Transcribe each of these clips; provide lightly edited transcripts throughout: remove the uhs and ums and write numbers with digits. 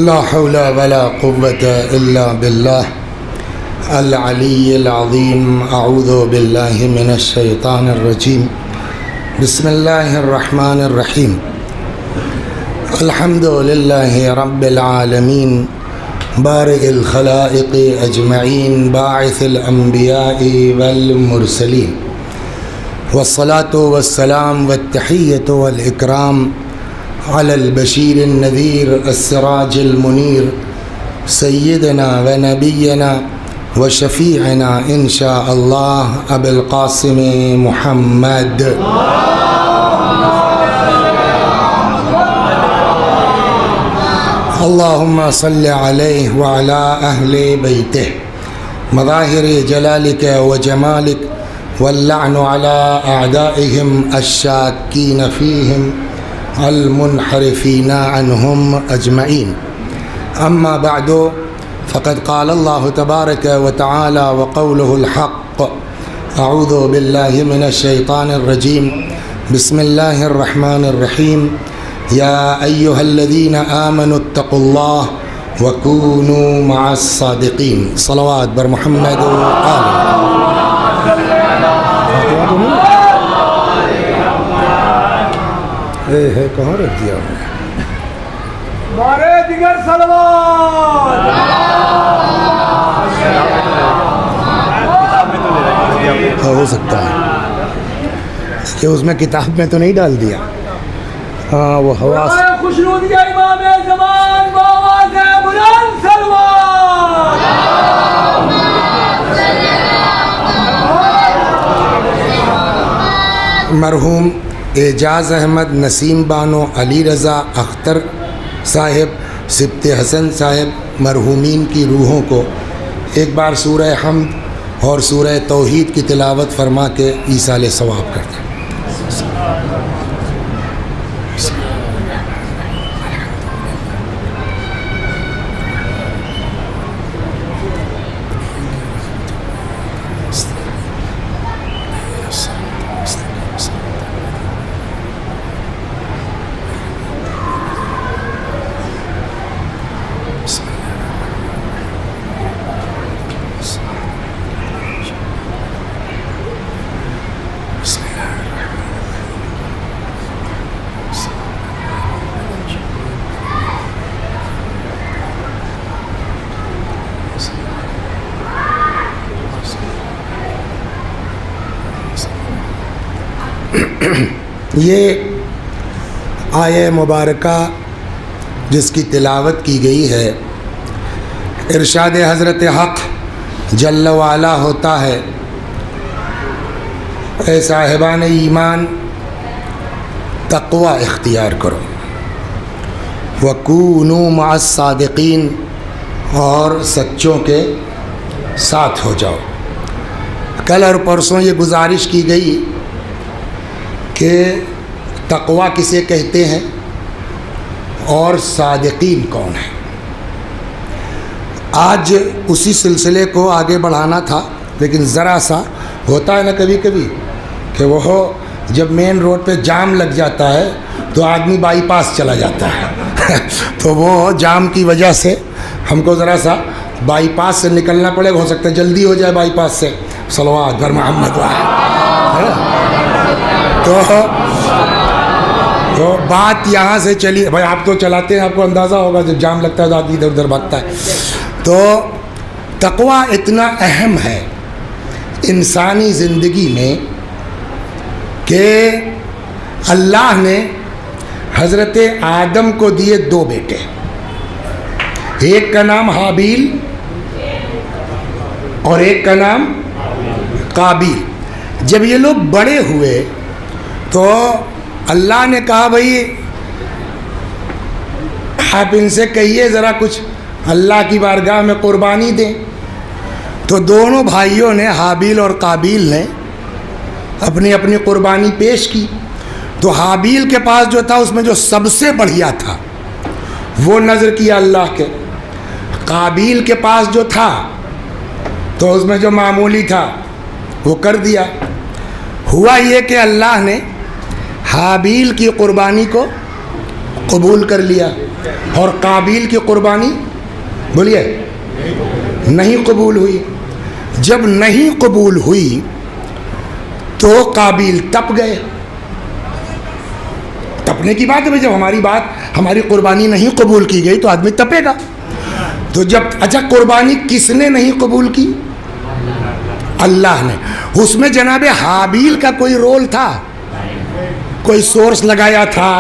لا حول ولا قوة إلا بالله العلي العظيم. أعوذ بالله من الشيطان الرجيم. بسم الله الرحمن الرحيم. الحمد لله رب العالمين بارئ الخلائق أجمعين باعث الأنبياء والمرسلين، والصلاة والسلام والتحية والإكرام على البشير النذير السراج المنير سيدنا ونبينا وشفيعنا إن شاء الله أبي القاسم محمد. اللهم صل عليه وعلى أهل بيته مظاهر جلالك وجمالك، واللعن على أعدائهم الشاكين فيهم المنحرفين عنهم أجمعين. أما بعد، فقد قال الله تبارك وتعالى وقوله الحق: أعوذ بالله من الشيطان الرجيم. بسم الله الرحمن الرحيم. يا أيها الذين آمنوا اتقوا الله وكونوا مع الصادقين. صلوات بر محمد وآل. کہاں رکھ دیا مارے دیگر صلوات. ہو سکتا ہے کہ اس میں کتاب میں تو نہیں ڈال دیا. ہاں وہ حواس خوشنود یا امام زمان بآواز بلند صلوات. مرحوم اعجاز احمد نسیم بانو علی رضا اختر صاحب سبط حسن صاحب مرحومین کی روحوں کو ایک بار سورہ حمد اور سورہ توحید کی تلاوت فرما کے ایصال ثواب کرتے ہیں. یہ آیہ مبارکہ جس کی تلاوت کی گئی ہے، ارشاد حضرت حق جل وعلا ہوتا ہے: اے صاحبان ایمان، تقوی اختیار کرو، وَكُونُوا مَعَ الصَّادِقِينَ، اور سچوں کے ساتھ ہو جاؤ. کل اور پرسوں یہ گزارش کی گئی کہ تقوی کسے کہتے ہیں اور صادقین کون ہیں. آج اسی سلسلے کو آگے بڑھانا تھا، لیکن ذرا سا ہوتا ہے نا کبھی کبھی کہ وہ جب مین روڈ پہ جام لگ جاتا ہے تو آدمی بائی پاس چلا جاتا ہے تو وہ جام کی وجہ سے ہم کو ذرا سا بائی پاس سے نکلنا پڑے گا. ہو سکتا ہے جلدی ہو جائے بائی پاس سے. صلوات بر محمد تو بات یہاں سے چلی. بھائی آپ تو چلاتے ہیں، آپ کو اندازہ ہوگا جب جام لگتا ہے تو آدمی ادھر ادھر بھاگتا ہے. تو تقوی اتنا اہم ہے انسانی زندگی میں کہ اللہ نے حضرت آدم کو دیے دو بیٹے، ایک کا نام حابیل اور ایک کا نام قابیل. جب یہ لوگ بڑے ہوئے تو اللہ نے کہا بھائی آپ ان سے کہیے ذرا کچھ اللہ کی بارگاہ میں قربانی دیں. تو دونوں بھائیوں نے، حابیل اور قابیل نے، اپنی اپنی قربانی پیش کی. تو حابیل کے پاس جو تھا اس میں جو سب سے بڑھیا تھا وہ نظر کیا اللہ کے. قابیل کے پاس جو تھا تو اس میں جو معمولی تھا وہ کر دیا. ہوا یہ کہ اللہ نے حابیل کی قربانی کو قبول کر لیا. اور قابیل کی قربانی بولیے نہیں قبول ہوئی. جب نہیں قبول ہوئی تو قابیل تپ گئے. تپنے کی بات ہے، جب ہماری قربانی نہیں قبول کی گئی تو آدمی تپے گا. تو جب اچھا قربانی کس نے نہیں قبول کی؟ اللہ نے. اس میں جناب حابیل کا کوئی رول تھا؟ کوئی سورس لگایا تھا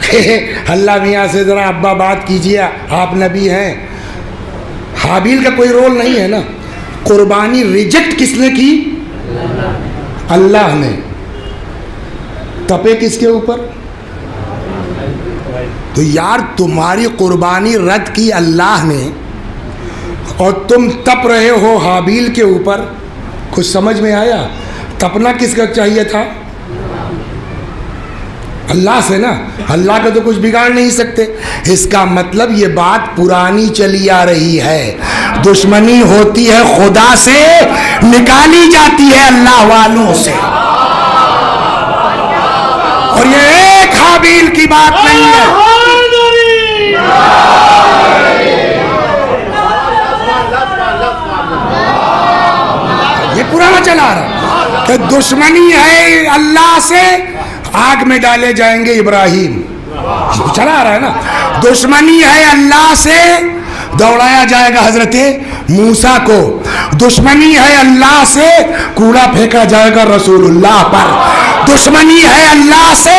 کہ اللہ میاں سے ذرا ابا بات کیجیے، آپ نبی ہیں؟ حابیل کا کوئی رول نہیں ہے نا. قربانی ریجیکٹ کس نے کی؟ اللہ نے. تپے کس کے اوپر؟ تو یار تمہاری قربانی رد کی اللہ نے اور تم تپ رہے ہو حابیل کے اوپر. کچھ سمجھ میں آیا؟ تپنا کس کا چاہیے تھا؟ اللہ سے نا. اللہ کا تو کچھ بگاڑ نہیں سکتے. اس کا مطلب یہ بات پرانی چلی آ رہی ہے. دشمنی ہوتی ہے خدا سے، نکالی جاتی ہے اللہ والوں سے. اور یہ ایک حابیل کی بات نہیں ہے. یہ پرانا چلا رہا ہے کہ دشمنی ہے اللہ سے، آگ میں ڈالے جائیں گے ابراہیم. چلا رہا ہے نا. دشمنی ہے اللہ سے، دوڑایا جائے گا حضرت موسیٰ کو. دشمنی ہے اللہ سے، کوڑا پھینکا جائے گا رسول اللہ پر. دشمنی ہے اللہ سے،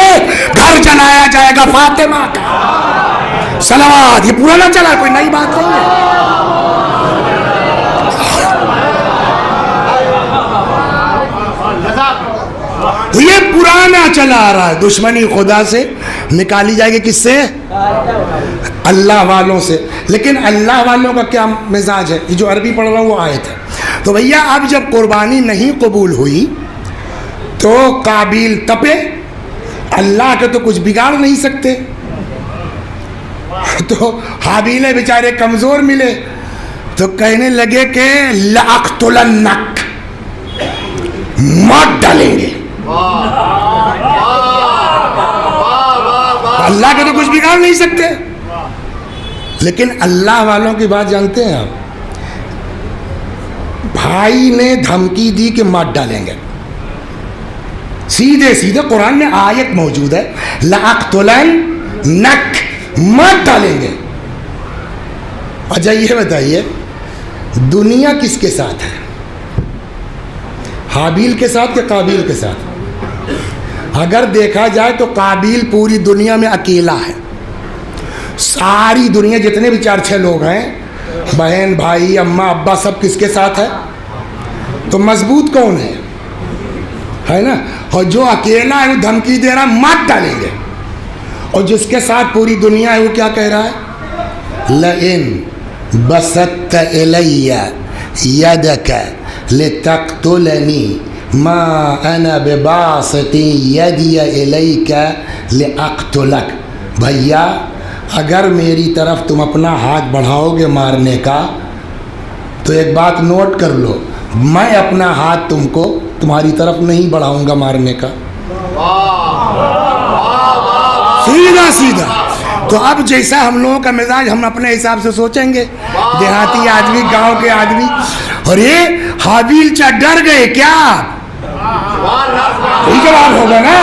گھر جلایا جائے گا فاطمہ کا. صلوات. یہ پرانا چلا، کوئی نئی بات نہیں ہے. تو یہ پرانا چلا آ رہا ہے. دشمنی خدا سے نکالی جائے گی کس سے؟ اللہ والوں سے. لیکن اللہ والوں کا کیا مزاج ہے؟ یہ جو عربی پڑھ رہا ہوں وہ آیت ہے. تو بھیا اب جب قربانی نہیں قبول ہوئی تو قابیل تپے. اللہ کے تو کچھ بگاڑ نہیں سکتے. تو حابیل بیچارے کمزور ملے تو کہنے لگے کہ لأقتلنک، مار ڈالیں گے. اللہ کے تو کچھ بگاڑ نہیں سکتے. لیکن اللہ والوں کی بات جانتے ہیں آپ؟ بھائی نے دھمکی دی کہ مار ڈالیں گے. سیدھے سیدھے قرآن میں آیت موجود ہے لأقتلنک، مار ڈالیں گے. اچھا یہ بتائیے دنیا کس کے ساتھ ہے؟ حابیل کے ساتھ کہ قابیل کے ساتھ؟ اگر دیکھا جائے تو قابیل پوری دنیا میں اکیلا ہے. ساری دنیا جتنے بھی 4-6 لوگ ہیں، بہن بھائی اماں ابا، سب کس کے ساتھ ہے؟ تو مضبوط کون ہے نا؟ اور جو اکیلا ہے وہ دھمکی دے رہا مات ڈالیں گے. اور جس کے ساتھ پوری دنیا ہے وہ کیا کہہ رہا ہے؟ لئن بسطت الی یدک لتقتلنی ما انا بباسط یدی الیک لاقتلک. بھیا اگر میری طرف تم اپنا ہاتھ بڑھاؤ گے مارنے کا تو ایک بات نوٹ کر لو، میں اپنا ہاتھ تمہاری طرف نہیں بڑھاؤں گا مارنے کا. سیدھا سیدھا. تو اب جیسا ہم لوگوں کا مزاج ہم اپنے حساب سے سوچیں گے، دیہاتی آدمی، گاؤں کے آدمی. اور یہ حابیل چا ڈر گئے کیا؟ یہی جواب ہوگا نا.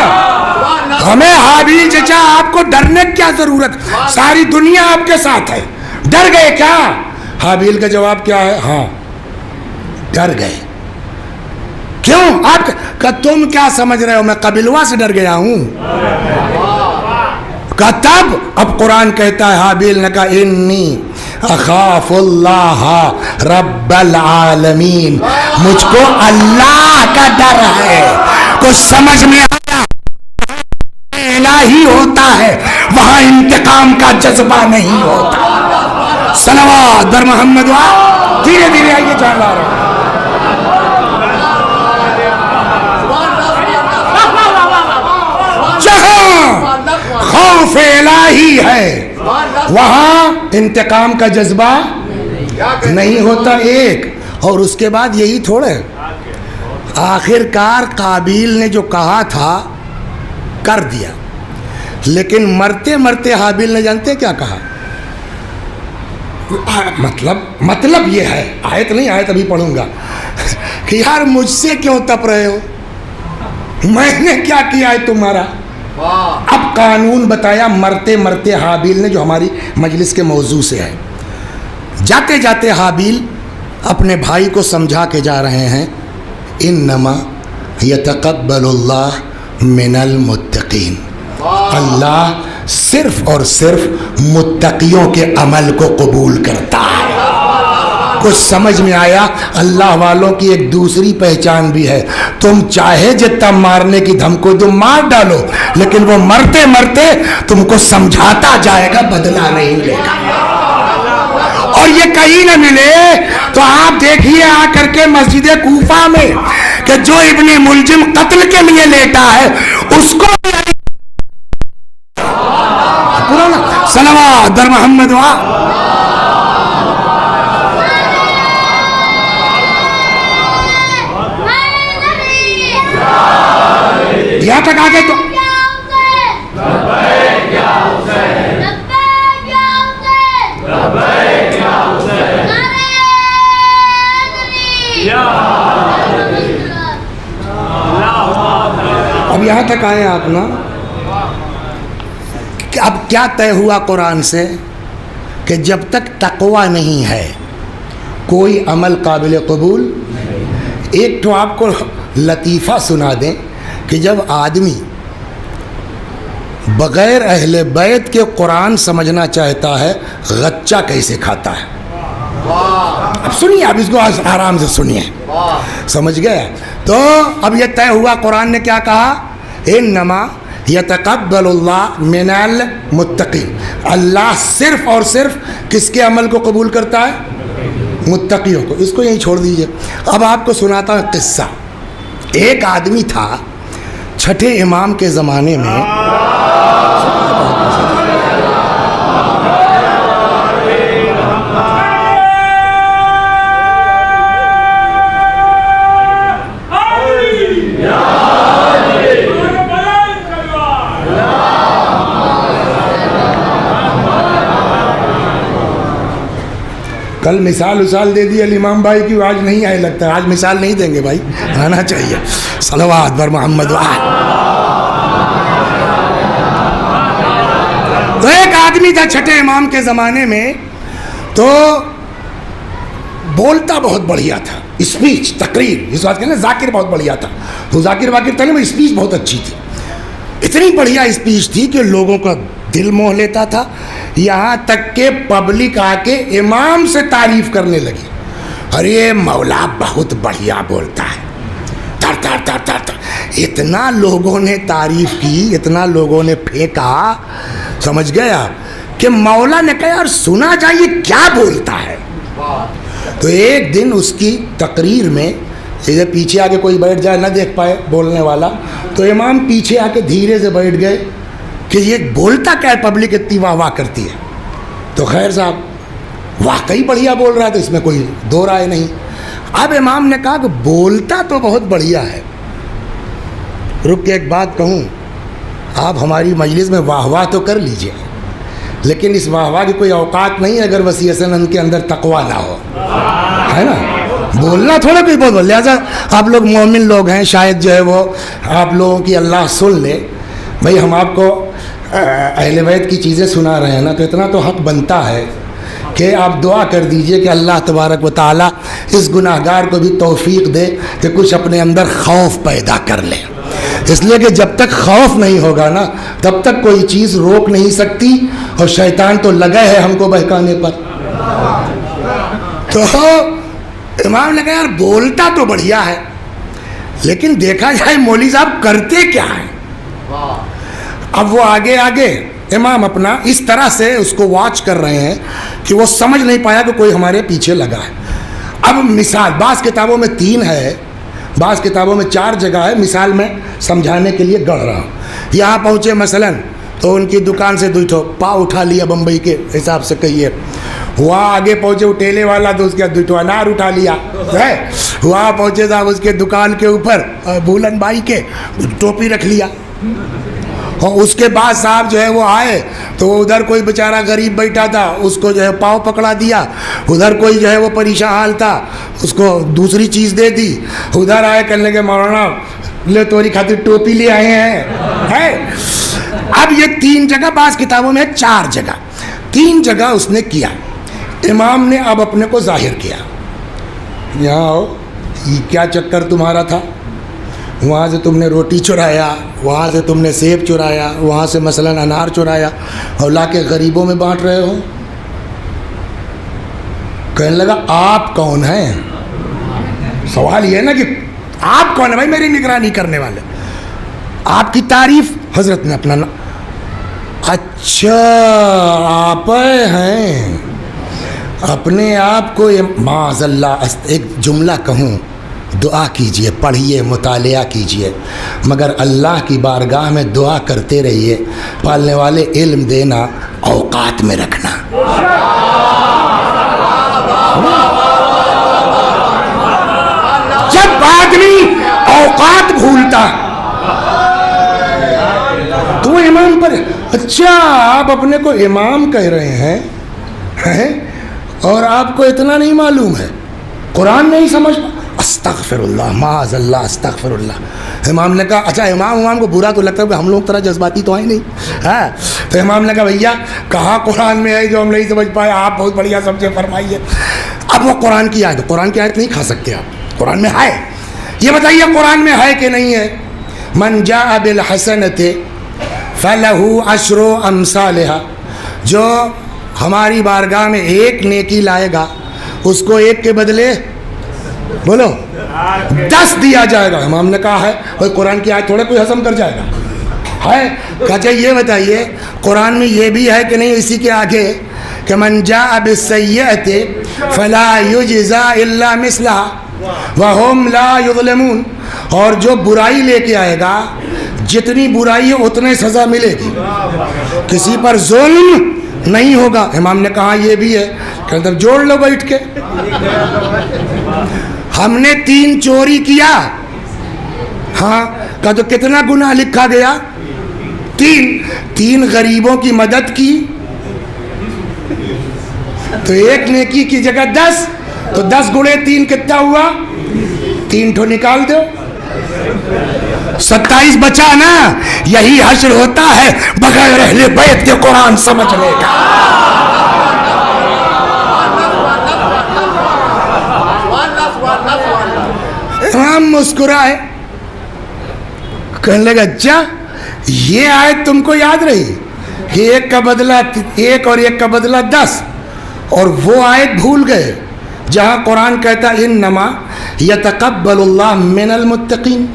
ہمیں حابیل چچا آپ کو ڈرنے کی کیا ضرورت؟ ساری دنیا آپ کے ساتھ ہے، ڈر گئے کیا؟ حابیل کا جواب کیا ہے؟ ہاں ڈر گئے. کیوں؟ آپ کا تم کیا سمجھ رہے ہو میں قبیلوا سے ڈر گیا ہوں؟ کہ تب اب قرآن کہتا ہے حابیل نے کہا انی اخاف اللہ رب العالمین، مجھ کو اللہ کا ڈر ہے. کچھ سمجھ میں آیا؟ الہی ہوتا ہے وہاں انتقام کا جذبہ نہیں ہوتا. صلوات بر محمد. دھیرے دھیرے آئیے جان لا رہے ہیں. جہاں خوف الہی ہے وہاں انتقام کا جذبہ نہیں ہوتا. ایک اور اس کے بعد یہی تھوڑے، آخر کار قابیل نے جو کہا تھا کر دیا. لیکن مرتے مرتے حابیل نے جانتے کیا کہا؟ مطلب یہ ہے، آیت نہیں، آیت ابھی پڑھوں گا، کہ یار مجھ سے کیوں تپ رہے ہو، میں نے کیا کیا ہے تمہارا؟ اب قانون بتایا مرتے مرتے حابیل نے، جو ہماری مجلس کے موضوع سے ہے. جاتے جاتے حابیل اپنے بھائی کو سمجھا کے جا رہے ہیں، انما یتقبل اللہ من المتقین، اللہ صرف اور صرف متقیوں کے عمل کو قبول کرتا ہے. کچھ سمجھ میں آیا؟ اللہ والوں کی ایک دوسری پہچان بھی ہے، تم چاہے جتنا مارنے کی دھمکی تم مار ڈالو، لیکن وہ مرتے مرتے تم کو سمجھاتا جائے گا، بدلہ نہیں لے گا. اور یہ کہیں نہ ملے تو آپ دیکھیے آ کر کے مسجد کوفہ میں کہ جو ابن ملجم قتل کے لیے لیٹا ہے اس کو صلوات در محمد یہاں تک آگے تو اب یہاں تک آئے آپ نا. اب کیا طے ہوا قرآن سے کہ جب تک تقوی نہیں ہے کوئی عمل قابل قبول. ایک تو آپ کو لطیفہ سنا دیں کہ جب آدمی بغیر اہل بیت کے قرآن سمجھنا چاہتا ہے غچہ کیسے کھاتا ہے. اب سنیے، اب اس کو آرام سے سنیے، سمجھ گئے؟ تو اب یہ طے ہوا، قرآن نے کیا کہا؟ انما یتقبل اللہ من المتقین، اللہ صرف اور صرف کس کے عمل کو قبول کرتا ہے؟ متقیوں کو. اس کو یہیں چھوڑ دیجئے. اب آپ کو سناتا ہوں قصہ. ایک آدمی تھا چھٹے امام کے زمانے میں، کل مثال دے دی امام بھائی کی، آج نہیں آئے لگتا ہے، آج مثال نہیں دیں گے بھائی، آنا چاہیے. صلوات بر محمد. تو ایک آدمی تھا چھٹے امام کے زمانے میں، تو بولتا بہت بڑھیا تھا، اسپیچ تقریر، اس بات کہنا ذاکر بہت بڑھیا تھا. تو ذاکر واکر تھا نا، اسپیچ بہت اچھی تھی، اتنی بڑھیا اسپیچ تھی کہ لوگوں کا دل موہ لیتا تھا. یہاں تک کہ پبلک آ کے امام سے تعریف کرنے لگی، ارے مولا بہت بڑھیا بولتا ہے، تر تر تر تر تر. اتنا لوگوں نے تعریف کی، اتنا لوگوں نے پھینکا، سمجھ گیا کہ مولا نے کہا یار سنا جائے کیا بولتا ہے. تو ایک دن اس کی تقریر میں سیدھے پیچھے آ کے کوئی بیٹھ جائے نہ دیکھ پائے بولنے والا، تو امام پیچھے آ کے دھیرے سے بیٹھ گئے کہ یہ بولتا کیا ہے، پبلک اتنی واہ واہ کرتی ہے. تو خیر صاحب واقعی بڑھیا بول رہا ہے، تو اس میں کوئی دو رائے نہیں. اب امام نے کہا کہ بولتا تو بہت بڑھیا ہے، رک کے ایک بات کہوں، آپ ہماری مجلس میں واہ واہ تو کر لیجئے، لیکن اس واہ واہ کی کوئی اوقات نہیں اگر وسیع سنن کے اندر تقویٰ نہ ہو، ہے نا. بولنا تھوڑا کوئی بہت بول، لہٰذا آپ لوگ مومن لوگ ہیں، شاید جو ہے وہ آپ لوگوں کی اللہ سن لے. بھائی ہم آپ کو اہل بیت کی چیزیں سنا رہے ہیں نا، تو اتنا تو حق بنتا ہے کہ آپ دعا کر دیجئے کہ اللہ تبارک و تعالیٰ اس گناہ گار کو بھی توفیق دے کہ کچھ اپنے اندر خوف پیدا کر لے. اس لیے کہ جب تک خوف نہیں ہوگا نا تب تک کوئی چیز روک نہیں سکتی، اور شیطان تو لگا ہے ہم کو بہکانے پر. تو امام نے کہا یار بولتا تو بڑھیا ہے، لیکن دیکھا جائے مولوی صاحب کرتے کیا ہیں. اب وہ آگے امام اپنا اس طرح سے اس کو واچ کر رہے ہیں کہ وہ سمجھ نہیں پایا کہ کوئی ہمارے پیچھے لگا ہے. اب مثال بعض کتابوں میں 3 ہے، بعض کتابوں میں 4 جگہ ہے، مثال میں سمجھانے کے لیے گڑھ رہا ہوں. یہاں پہنچے مثلا تو ان کی دکان سے 2 پاؤ اٹھا لیا بمبئی کے حساب سے کہیے. وہاں آگے پہنچے وہ ٹیلے والا تو اس کے 2 انار اٹھا لیا ہے. وہاں پہنچے صاحب اس کے دکان کے اوپر بھولن بھائی کے ٹوپی رکھ لیا. اور اس کے بعد صاحب جو ہے وہ آئے تو وہ ادھر کوئی بیچارہ غریب بیٹھا تھا, اس کو جو ہے پاؤں پکڑا دیا, ادھر کوئی جو ہے وہ پریشان حال تھا, اس کو دوسری چیز دے دی, ادھر آئے کہنے کے مولانا لے توری خاطر ٹوپی لے آئے ہیں. اب یہ 3 جگہ, بعض کتابوں میں 4 جگہ, 3 جگہ اس نے کیا. امام نے اب اپنے کو ظاہر کیا, یہاں آؤ, یہ کیا چکر تمہارا تھا, وہاں سے تم نے روٹی چرایا, وہاں سے تم نے سیب چرایا, وہاں سے مثلاً انار چرایا اور لا کے غریبوں میں بانٹ رہے ہو. کہنے لگا آپ کون ہیں؟ سوال یہ ہے نا کہ آپ کون ہیں بھائی میری نگرانی کرنے والے, آپ کی تعریف. حضرت نے اپنا اچھا آپ ہیں, اپنے آپ کو معاذ اللہ ایک جملہ کہوں, دعا کیجئے, پڑھیے, مطالعہ کیجئے, مگر اللہ کی بارگاہ میں دعا کرتے رہیے. پالنے والے علم دینا, اوقات میں رکھنا. جب آدمی اوقات بھولتا تو وہ امام پر, اچھا آپ اپنے کو امام کہہ رہے ہیں اور آپ کو اتنا نہیں معلوم ہے, قرآن نہیں سمجھ, استغفر اللہ, معاذ اللہ, استغفر اللہ. امام نے کہا اچھا امام کو برا تو لگتا ہے کہ ہم لوگ طرح جذباتی تو ہیں نہیں, ہاں. تو امام نے کہا بھیا کہاں قرآن میں ہے جو ہم نہیں سمجھ پائے, آپ بہت بڑھیا سمجھے, فرمائیے. اب وہ قرآن کی آیت, قرآن کی آیت نہیں کھا سکتے آپ, قرآن میں ہے, یہ بتائیے قرآن میں ہے کہ نہیں ہے؟ من جاء بالحسنۃ فلہ عشر امثالھا, جو ہماری بارگاہ میں ایک نیکی لائے گا اس کو ایک کے بدلے بولو 10 دیا جائے گا. امام نے کہا ہے بھائی قرآن کی آیت تھوڑے کوئی ہضم کر جائے گا, ہے. کہا یہ بتائیے قرآن میں یہ بھی ہے کہ نہیں اسی کے آگے کہ من جاء بالسیئۃ فلا یجزی الا مثلھا وہم لا یظلمون, اور جو برائی لے کے آئے گا جتنی برائی ہے اتنے سزا ملے گی, کسی پر ظلم نہیں ہوگا. امام نے کہا یہ بھی ہے, کہ تب جوڑ لو بیٹھ کے. ہم نے 3 چوری کیا, ہاں, کہا تو کتنا گناہ لکھا گیا؟ 3 غریبوں کی مدد کی تو ایک نیکی کی جگہ 10, تو 10 گنے 3 کتنا ہوا؟ 3 ٹھو نکال دو, 27 بچا نا. یہی حشر ہوتا ہے بغیر اہل بیت کے قرآن سمجھنے کا. امام مسکرائے, کہنے لگا اچھا یہ آیت تم کو یاد رہی کہ ایک کا بدلہ 1 اور ایک کا بدلہ 10, اور وہ آیت بھول گئے جہاں قرآن کہتا انما یتقبل اللہ من المتقین,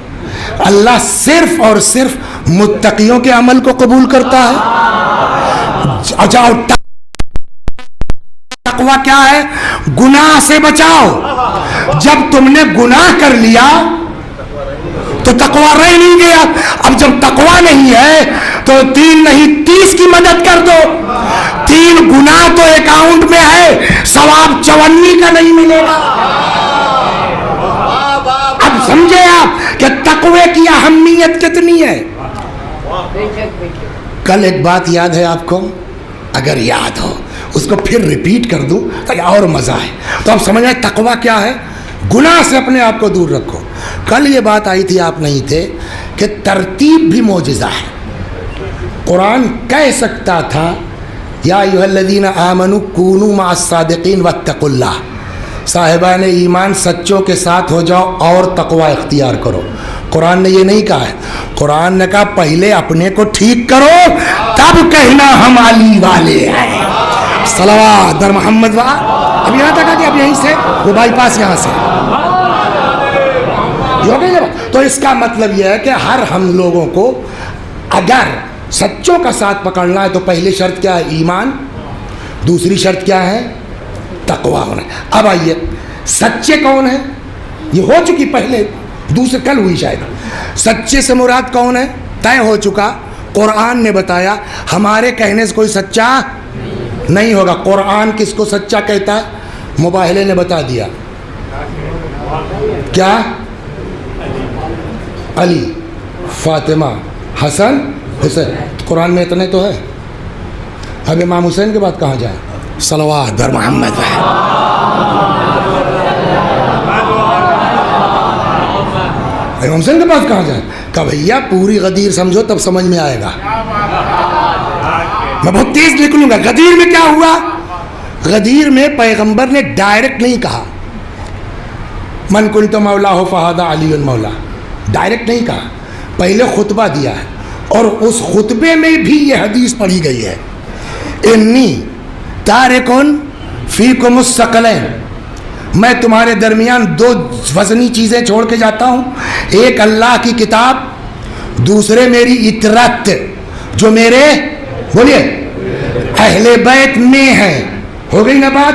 اللہ صرف اور صرف متقیوں کے عمل کو قبول کرتا ہے. اچھا تقویٰ کیا ہے؟ گناہ سے بچاؤ. جب تم نے گناہ کر لیا تو تقویٰ رہ نہیں گیا. اب جب تقویٰ نہیں ہے تو 3 نہیں 30 کی مدد کر دو. 3 گناہ تو اکاؤنٹ میں ہے, ثواب 54 کا نہیں ملے گا. اب سمجھے آپ کہ تقوی کی اہمیت کتنی ہے. کل ایک بات یاد ہے آپ کو, اگر یاد ہو اس کو پھر ریپیٹ کر دوں تو اور مزہ ہے. تو اب سمجھ آئے تقوی کیا ہے, گناہ سے اپنے آپ کو دور رکھو. کل یہ بات آئی تھی, آپ نہیں تھے, کہ ترتیب بھی معجزہ ہے. قرآن کہہ سکتا تھا یا ایھا الذین آمنوا کونوا مع الصادقین واتقوا اللہ, صاحبان ایمان سچوں کے ساتھ ہو جاؤ اور تقوی اختیار کرو. قرآن نے یہ نہیں کہا ہے. قرآن نے کہا پہلے اپنے کو ٹھیک کرو تب کہنا ہم علی والے ہیں. صلوات در محمد. اب یہاں تک کہ اب یہیں سے وہ بائی پاس یہاں سے ہو گئی. تو اس کا مطلب یہ ہے کہ ہر ہم لوگوں کو اگر سچوں کا ساتھ پکڑنا ہے تو پہلی شرط کیا ہے؟ ایمان. دوسری شرط کیا ہے؟ تقوی ہونا. اب آئیے سچے کون ہیں؟ یہ ہو چکی پہلے, دوسرے کل ہوئی شاید. سچے سے مراد کون ہے طے ہو چکا. قرآن نے بتایا ہمارے کہنے سے کوئی سچا نہیں ہوگا. قرآن کس کو سچا کہتا ہے؟ مباہلے نے بتا دیا. کیا؟ علی, فاطمہ, حسن, حسین قرآن میں اتنے تو ہے. اب امام حسین کے بعد کہاں جائیں؟ صلوات بر محمد. امام حسین کے پاس کہاں جائیں؟ کہ بھیا پوری غدیر سمجھو تب سمجھ میں آئے گا. میں بہت تیز نکلوں گا. غدیر میں کیا ہوا؟ غدیر میں پیغمبر نے ڈائریکٹ نہیں کہا من کنت مولا ہو فہذا علی مولا. ڈائریکٹ نہیں کہا, پہلے خطبہ دیا ہے, اور اس خطبے میں بھی یہ حدیث پڑھی گئی ہے انی تارکن فیکم الثقلین, میں تمہارے درمیان دو وزنی چیزیں چھوڑ کے جاتا ہوں, ایک اللہ کی کتاب, دوسرے میری اطرت جو میرے بولیے اہل بیت میں ہے. ہو گئی نا بات؟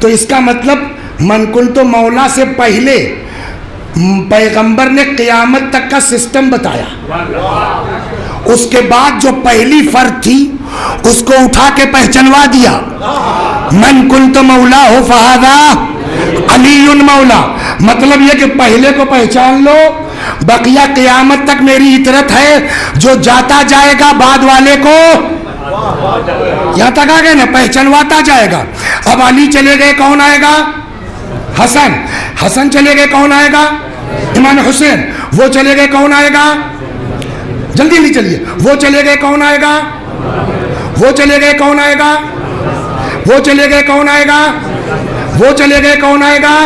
تو اس کا مطلب من کنت مولا سے پہلے پیغمبر نے قیامت تک کا سسٹم بتایا. اس کے بعد جو پہلی فرد تھی اس کو اٹھا کے پہچنوا دیا, من کنت مولا ہو فہذا علی مولا. مطلب یہ کہ پہلے کو پہچان لو, بقیہ قیامت تک میری اطرت ہے, جو جاتا جائے گا بعد والے کو یہاں تک آ گئے نا پہچنواتا جائے گا. اب علی چلے گئے, کون آئے گا؟ حسن. حسن چلے گئے, کون آئے گا؟ امام حسین. وہ چلے گئے, کون آئے گا؟ جلدی نہیں چلیے. وہ چلے گئے, کون آئے گا؟ وہ چلے گئے, کون آئے گا؟ وہ چلے گئے, کون آئے گا؟ وہ چلے گئے, کون آئے گا؟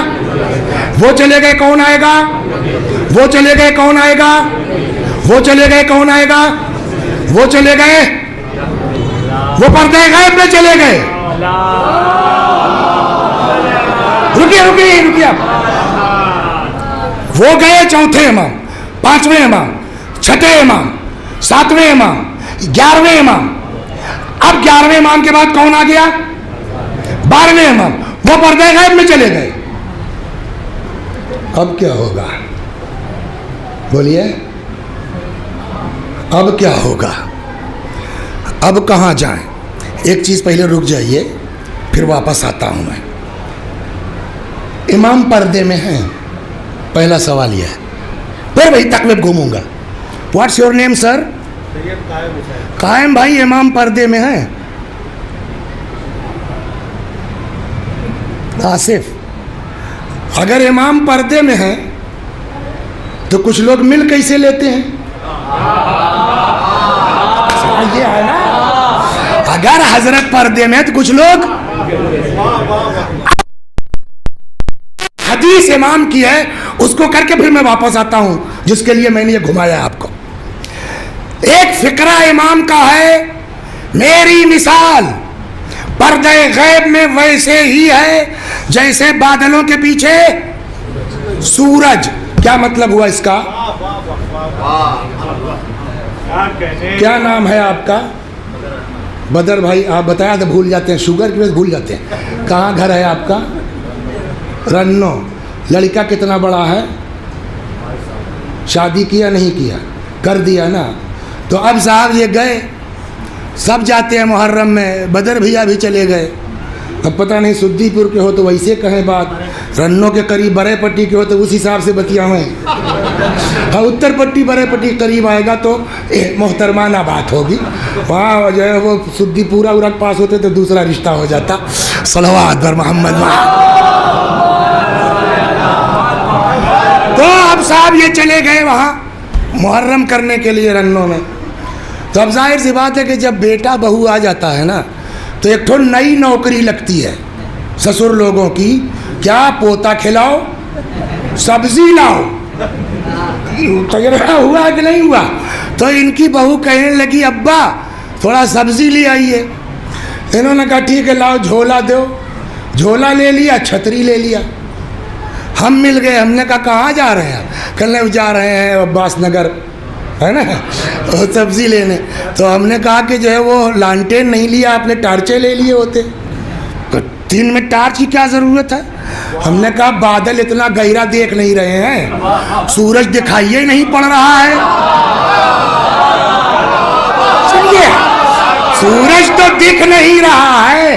وہ چلے گئے, کون آئے گا؟ وہ چلے گئے, کون آئے گا؟ وہ چلے گئے, کون آئے گا؟ وہ چلے گئے, وہ پردے غیب میں چلے گئے. رکیے وہ گئے چوتھے امام, پانچویں امام, چھٹے امام, ساتویں امام, 11ویں امام. اب 11ویں امام کے بعد کون آ گیا؟ 12ویں امام. وہ پردے غیب میں چلے گئے. اب کیا ہوگا؟ بولیے, اب کیا ہوگا؟ اب کہاں جائیں؟ ایک چیز پہلے رک جائیے, پھر واپس آتا ہوں میں. امام پردے میں ہیں, پہلا سوال یہ ہے, پھر وہی تک میں گھوموں گا. واٹس یور نیم سر؟ قائم بھائی امام پردے میں ہیں. آصف, اگر امام پردے میں ہیں تو کچھ لوگ مل کیسے لیتے ہیں؟ یہ ہے نا, اگر حضرت پردے میں تو کچھ لوگ. حدیث امام کی ہے, اس کو کر کے پھر میں واپس آتا ہوں, جس کے لیے میں نے یہ گھمایا آپ کو. ایک فقرہ امام کا ہے, میری مثال پردے غیب میں ویسے ہی ہے جیسے بادلوں کے پیچھے سورج. کیا مطلب ہوا اس کا؟ کیا نام ہے آپ کا؟ بدر بھائی. آپ بتایا تو بھول جاتے ہیں, شوگر کی وجہ سے بھول جاتے ہیں. کہاں گھر ہے آپ کا؟ رنو. لڑکا کتنا بڑا ہے؟ شادی کیا نہیں کیا؟ کر دیا نا. تو اب صاحب یہ گئے, سب جاتے ہیں محرم میں, بدر بھیا بھی چلے گئے. اب پتہ نہیں سدی پور کے ہو تو ویسے کہیں بات, رنو کے قریب برے پٹی کے ہو تو اس حساب سے بتیاویں, ہاں اتر پٹی برے پٹی قریب آئے گا تو محترمانہ بات ہوگی. وہاں جو ہے وہ سدی پورا ورک پاس ہوتے تو دوسرا رشتہ ہو جاتا. صلوات بر محمد. تو اب صاحب یہ چلے گئے وہاں محرم کرنے کے لیے رنوں میں. تو اب ظاہر سی بات ہے کہ جب بیٹا بہو آ جاتا ہے نا تو ایک تو نئی نوکری لگتی ہے سسر لوگوں کی. کیا پوتا کھلاؤ, سبزی لاؤ. تجربہ ہوا کہ نہیں ہوا؟ تو ان کی بہو کہنے لگی ابا تھوڑا سبزی لے آئیے. انہوں نے کہا ٹھیک ہے لاؤ, جھولا دو. جھولا لے لیا, چھتری لے لیا. ہم مل گئے, ہم نے کہا کہاں جا رہے ہیں؟ کہنے جا رہے ہیں عباس نگر, ہے نا, سبزی لینے. تو ہم نے کہا کہ جو ہے وہ لانٹین نہیں لیا آپ نے, ٹارچے لے لیے ہوتے. دن میں ٹارچ کی کیا ضرورت ہے؟ ہم نے کہا بادل اتنا گہرا دیکھ نہیں رہے ہیں, سورج دکھائیے نہیں پڑ رہا ہے. سنیے, سورج تو دکھ نہیں رہا ہے,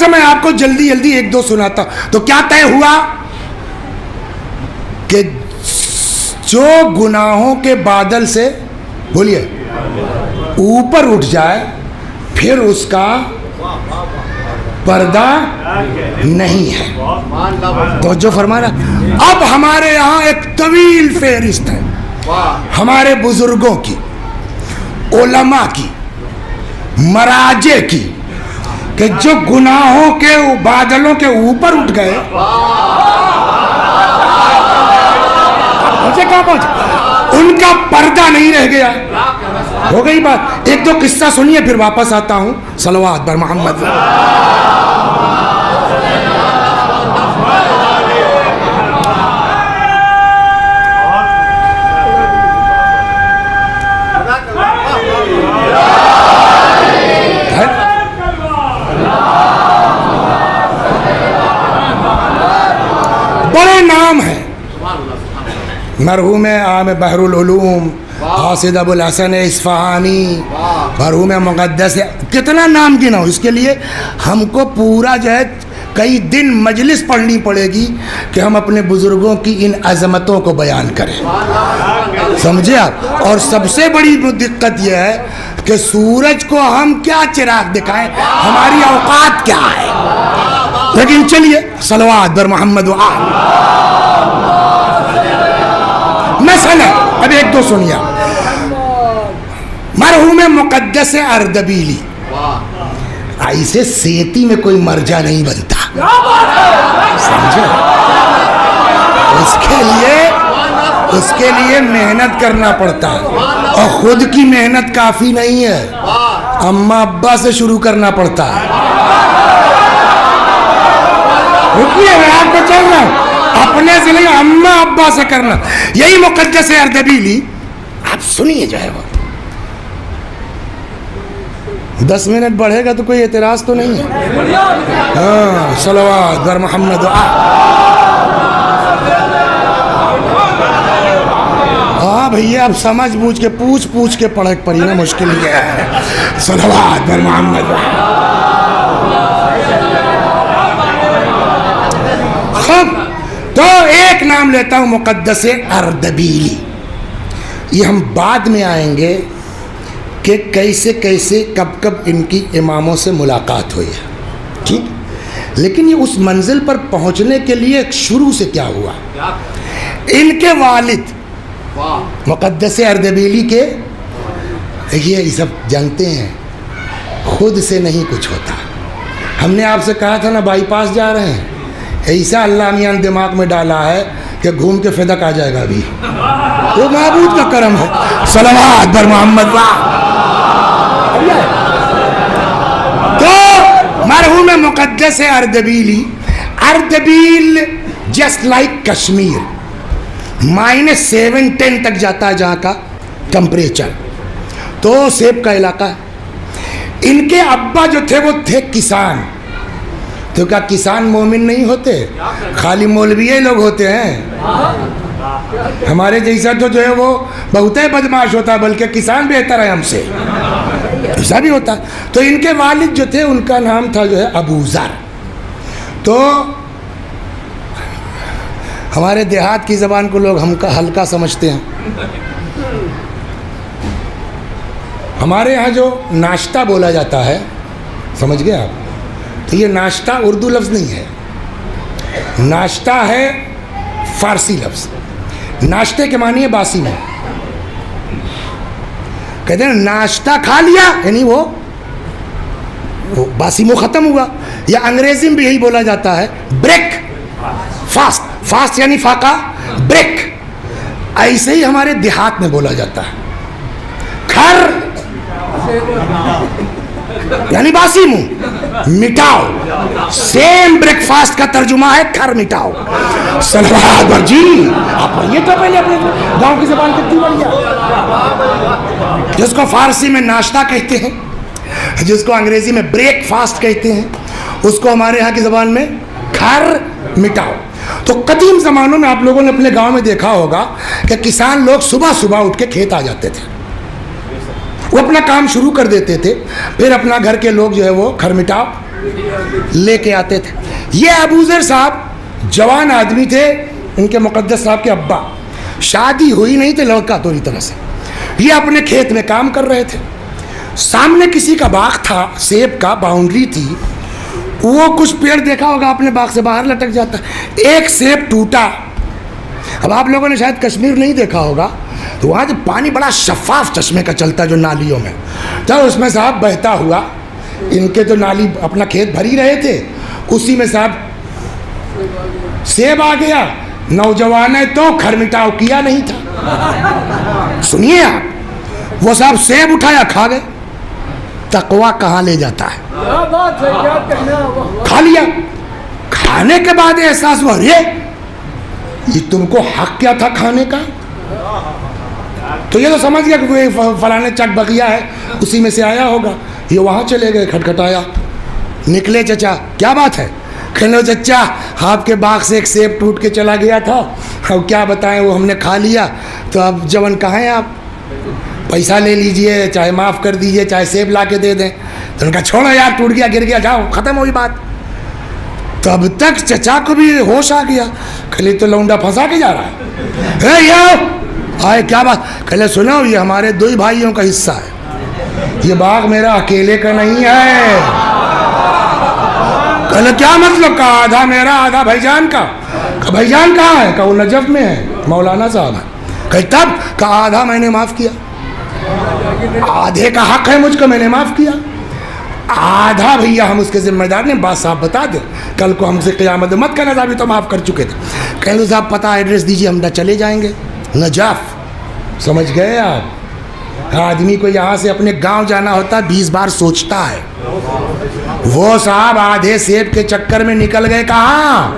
سے میں آپ کو جلدی جلدی ایک دو سناتا ہوں. تو کیا طے ہوا کہ جو گناہوں کے بادل سے بولیے اوپر اٹھ جائے پھر اس کا پردہ نہیں ہے. تو جو فرمانا اب ہمارے یہاں ایک طویل فہرست ہے ہمارے بزرگوں کی، علماء کی، مراجع کی، کہ جو گناہوں کے بادلوں کے اوپر اٹھ گئے. مجھے کہاں پہنچ، ان کا پردہ نہیں رہ گیا. ہو گئی بات. ایک دو قصہ سنیے پھر واپس آتا ہوں. صلوات بر محمد. بڑے نام ہیں، مرحوم عام بحر العلوم قاصد ابو الحسن اصفہانی، مرحوم مقدس، کتنا نام گناؤ. اس کے لیے ہم کو پورا جو ہے کئی دن مجلس پڑھنی پڑے گی کہ ہم اپنے بزرگوں کی ان عظمتوں کو بیان کریں. سمجھے آپ؟ اور سب سے بڑی دقت یہ ہے کہ سورج کو ہم کیا چراغ دکھائیں، ہماری اوقات کیا ہے. لیکن چلیے صلوات بر محمد و آل. مثلا اب ایک دو سنیا. مرحوم مقدس اردبیلی، ایسے سیتی میں کوئی مرجع نہیں بنتا، سمجھے؟ اس کے لیے محنت کرنا پڑتا ہے، اور خود کی محنت کافی نہیں ہے، اماں ابا سے شروع کرنا پڑتا ہے. رکیے میں آپ کو چل رہا ہوں، اپنے سے نہیں اماں ابا سے کرنا. یہی مقدس اردبیلی، آپ سنیے جو ہے وہ 10 منٹ بڑھے گا تو کوئی اعتراض تو نہیں ہے. ہاں صلوات بر محمد. ہاں بھیا اب سمجھ بوجھ کے پوچھ کے پڑھ پڑھی نا، مشکل ہی ہے. صلوات بر محمد. تو ایک نام لیتا ہوں مقدس اردبیلی. یہ ہم بعد میں آئیں گے کہ کیسے کیسے کب ان کی اماموں سے ملاقات ہوئی ہے، ٹھیک. لیکن یہ اس منزل پر پہنچنے کے لیے شروع سے کیا ہوا. ان کے والد مقدس اردبیلی کے، یہ سب جانتے ہیں خود سے نہیں کچھ ہوتا. ہم نے آپ سے کہا تھا نا بائی پاس جا رہے ہیں، ایسا اللہ میاں دماغ میں ڈالا ہے کہ گھوم کے فدق آ جائے گا. ابھی وہ معبود کا کرم ہے. صلوات بر محمد. تو مرحوم مقدس اردبیلی، اردبیل جسٹ لائک کشمیر، -7-10 تک جاتا ہے جہاں کا ٹمپریچر. تو سیب کا علاقہ ہے. ان کے ابا جو تھے وہ تھے کسان. تو کیا کسان مومن نہیں ہوتے؟ خالی مولوی لوگ ہوتے ہیں. ہمارے جیسا تو جو ہے وہ بہت بدماش ہوتا ہے، بلکہ کسان بہتر ہے ہم سے، ایسا بھی ہوتا. تو ان کے والد جو تھے ان کا نام تھا جو ہے ابو ذر. تو ہمارے دیہات کی زبان کو لوگ ہم کا ہلکا سمجھتے ہیں. ہمارے یہاں جو ناشتہ بولا جاتا ہے، سمجھ گئے آپ؟ تو یہ ناشتہ اردو لفظ نہیں ہے، ناشتہ ہے فارسی لفظ. ناشتے کے معنی ہے باسی میں. کہتے ہیں ناشتہ کھا لیا، یعنی وہ باسی منہ ختم ہوا. یا انگریزی میں بھی یہی بولا جاتا ہے بریک فاسٹ. فاسٹ یعنی فاقہ، بریک. ایسے ہی ہمارے دیہات میں بولا جاتا ہے کھر یعنی باسی منہ، مٹاؤ. سیم بریک فاسٹ کا ترجمہ ہے کھر مٹاؤ. صلوات بر. جی آپ یہ تو پہلے اپنے گاؤں کی زبان کتنی بڑھیا، جس کو فارسی میں ناشتہ کہتے ہیں، جس کو انگریزی میں بریک فاسٹ کہتے ہیں، اس کو ہمارے یہاں کی زبان میں کھر مٹاؤ. تو قدیم زمانوں میں آپ لوگوں نے اپنے گاؤں میں دیکھا ہوگا کہ کسان لوگ صبح صبح اٹھ کے کھیت آ جاتے تھے، وہ اپنا کام شروع کر دیتے تھے. پھر اپنا گھر کے لوگ جو ہے وہ کھر مٹاؤ لے کے آتے تھے. یہ ابو ذر صاحب جوان آدمی تھے, ان کے مقدس صاحب کے ابا, شادی ہوئی نہیں تھی, لڑکا پوری طرح سے. یہ اپنے کھیت میں کام کر رہے تھے. سامنے کسی کا باغ تھا, سیب کا, باؤنڈری تھی. وہ کچھ پیڑ دیکھا ہوگا اپنے باغ سے باہر لٹک جاتا ہے. ایک سیب ٹوٹا. اب آپ لوگوں نے شاید کشمیر نہیں دیکھا ہوگا, تو وہاں جو پانی بڑا شفاف چشمے کا چلتا ہے جو نالیوں میں, تو اس میں صاحب بہتا ہوا, ان کے تو نالی اپنا کھیت بھر ہی رہے تھے, اسی میں صاحب سیب آ گیا. نوجوان ہے تو کھرمٹاؤ کیا نہیں تھا. سنیے آپ, وہ صاحب سیب اٹھایا, کھا گئے. تقویٰ کہاں لے جاتا ہے. کیا بات ہے, کیا کہنا. کھا لیا. کھانے کے بعد احساس ہوا, یہ تم کو حق کیا تھا کھانے کا. تو یہ تو سمجھ گیا کہ فلانے چک بقیہ ہے, اسی میں سے آیا ہوگا. یہ وہاں چلے گئے, کھٹکھٹایا. نکلے, چچا کیا بات ہے. کہنے لو چچا آپ کے باغ سے ایک سیب ٹوٹ کے چلا گیا تھا, اب کیا بتائیں, وہ ہم نے کھا لیا. تو اب جون کہاں ہیں آپ, پیسہ لے لیجئے, چاہے معاف کر دیجئے, چاہے سیب لا کے دے دیں. تو ان کا چھوڑو یار, ٹوٹ گیا, گر گیا, جاؤ, ختم ہوئی بات. تو اب تک چچا کو بھی ہوش آ گیا, کھلے تو لونڈا پھنسا کے جا رہا ہے. آئے کیا بات. کہلے سنو, یہ ہمارے دو ہی بھائیوں کا حصہ ہے, یہ باغ میرا اکیلے کا نہیں ہے. کہلے کیا مطلب. کہا آدھا میرا, آدھا بھائی جان کا. کہ بھائی جان کہاں ہے. کہ وہ نجف میں ہے, مولانا صاحب ہے. کہ تب. کہا آدھا میں نے معاف کیا, آدھے کا حق ہے مجھ کو, میں نے معاف کیا. آدھا بھیا ہم اس کے ذمہ دار نے, بات صاحب بتا دیں, کل کو ہم سے قیامت مت کا نظر بھی تو معاف کر چکے تھے. کہنے صاحب پتہ ایڈریس دیجیے, ہم چلے جائیں گے. نجف. سمجھ گئے آپ. آدمی کو یہاں سے اپنے گاؤں جانا ہوتا ہے 20 بار سوچتا ہے. وہ صاحب آدھے سیب کے چکر میں نکل گئے کہاں,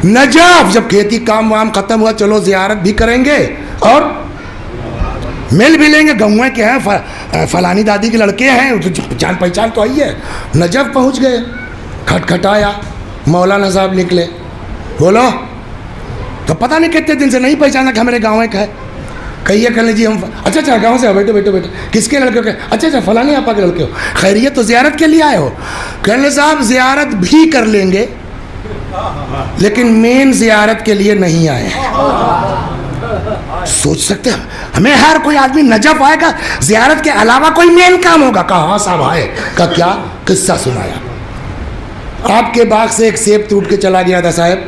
نجف. جب کھیتی کام وام ختم ہوا, چلو زیارت بھی کریں گے اور مل بھی لیں گے, گاؤں کے ہیں, فلانی دادی کے لڑکے ہیں, جان پہچان تو آئی ہے. نجف پہنچ گئے, کھٹکھٹایا, مولانا صاحب نکلے. بولو. تو پتہ نہیں کتنے دن سے نہیں پہچانا کہ ہمارے گاؤں کا ہے. کہیے کہنے جی ہم, اچھا اچھا گاؤں سے, بیٹھو بیٹھو بیٹھو, کس کے لڑکے ہو. اچھا اچھا فلانی آپا کے لڑکے ہو, خیریت تو زیارت کے لیے آئے ہو. کہنے صاحب زیارت بھی کر لیں گے, لیکن مین زیارت کے لیے نہیں آئے ہیں. سوچ سکتے ہیں ہمیں ہر کوئی آدمی نجف آئے گا, زیارت کے علاوہ کوئی مین کام ہوگا. کہا ہاں صاحب آئے. کا کیا قصہ سنایا. آپ کے باغ سے ایک سیب ٹوٹ کے چلا گیا تھا صاحب,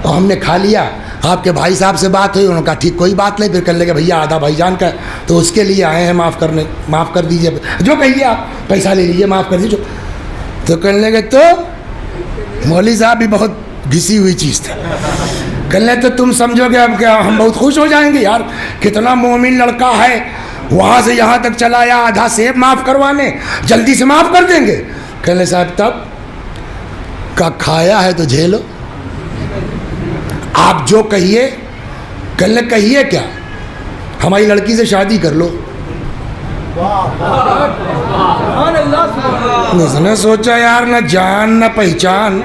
اور ہم نے کھا لیا. آپ کے بھائی صاحب سے بات ہوئی, انہوں نے کہا ٹھیک کوئی بات نہیں. پھر کہنے لگے بھیا آدھا بھائی جان کا ہے, تو اس کے لیے آئے ہیں معاف کرنے, معاف کر دیجیے, جو کہیے آپ, پیسہ لے لیجیے, معاف کر دیجیے. تو کہنے لگے تو مولوی صاحب بھی بہت گھسی ہوئی چیز تھی. کہنے تو تم سمجھو گے اب کیا ہم بہت خوش ہو جائیں گے, یار کتنا مومن لڑکا ہے, وہاں سے یہاں تک چلا آیا آدھا سیب معاف کروانے, جلدی سے معاف کر دیں گے. کہنے صاحب تب کا کھایا ہے تو جھیلو, آپ جو کہیے. کہنے کہیے کیا, ہماری لڑکی سے شادی کر لو. اس نے سوچا یار نہ جان نہ پہچان,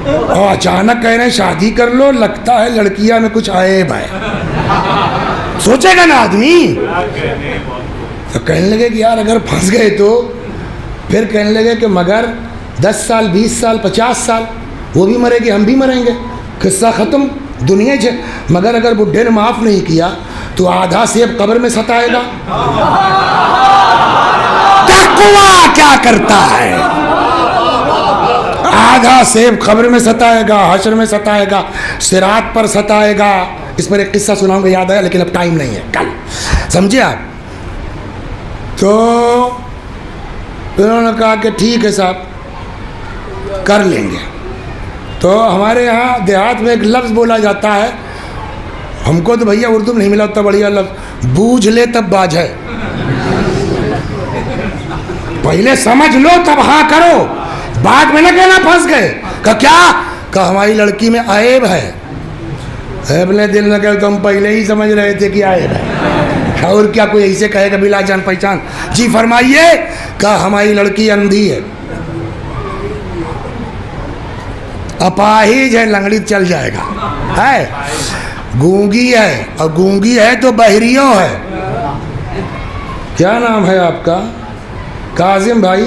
اور اچانک کہہ رہے ہیں شادی کر لو, لگتا ہے لڑکیاں میں کچھ عیب ہے. سوچے گا نا آدمی. تو کہنے لگے کہ یار اگر پھنس گئے تو. پھر کہنے لگے کہ مگر 10 سال 20 سال 50 سال وہ بھی مرے گی, ہم بھی مریں گے, قصہ ختم, دنیا سے. مگر اگر بڈھے نے معاف نہیں کیا تو آدھا سیب قبر میں ستائے گا. تقویٰ کیا کرتا ہے, آدھا سیب قبر میں ستائے گا, حشر میں ستائے گا, صراط پر ستائے گا. اس پر ایک قصہ سناؤں گا, یاد آیا, لیکن اب ٹائم نہیں ہے, کل سمجھے آپ. تو انہوں نے کہا کہ ٹھیک ہے صاحب کر لیں گے. تو ہمارے یہاں دیہات میں ایک لفظ بولا جاتا ہے, ہم کو تو بھیا اردو میں نہیں ملا اتنا بڑھیا لفظ, بوجھ لے تب باج ہے. پہلے سمجھ لو تب ہاں کرو, بعد میں نہ کہنا پھنس گئے. کہ کیا, کہ ہماری لڑکی میں عیب ہے. اپنے دل میں کہ تم پہلے ہی سمجھ رہے تھے کہ عیب ہے, اور کیا کوئی ایسے کہے گا بلا جان پہچان. جی فرمائیے. کہ ہماری لڑکی اندھی ہے, اپاہج ہے, لنگڑی چل جائے گا, ہے گونگی ہے, اور گونگی ہے تو بہریوں ہے. کیا نام ہے آپ کا؟ کاظم بھائی.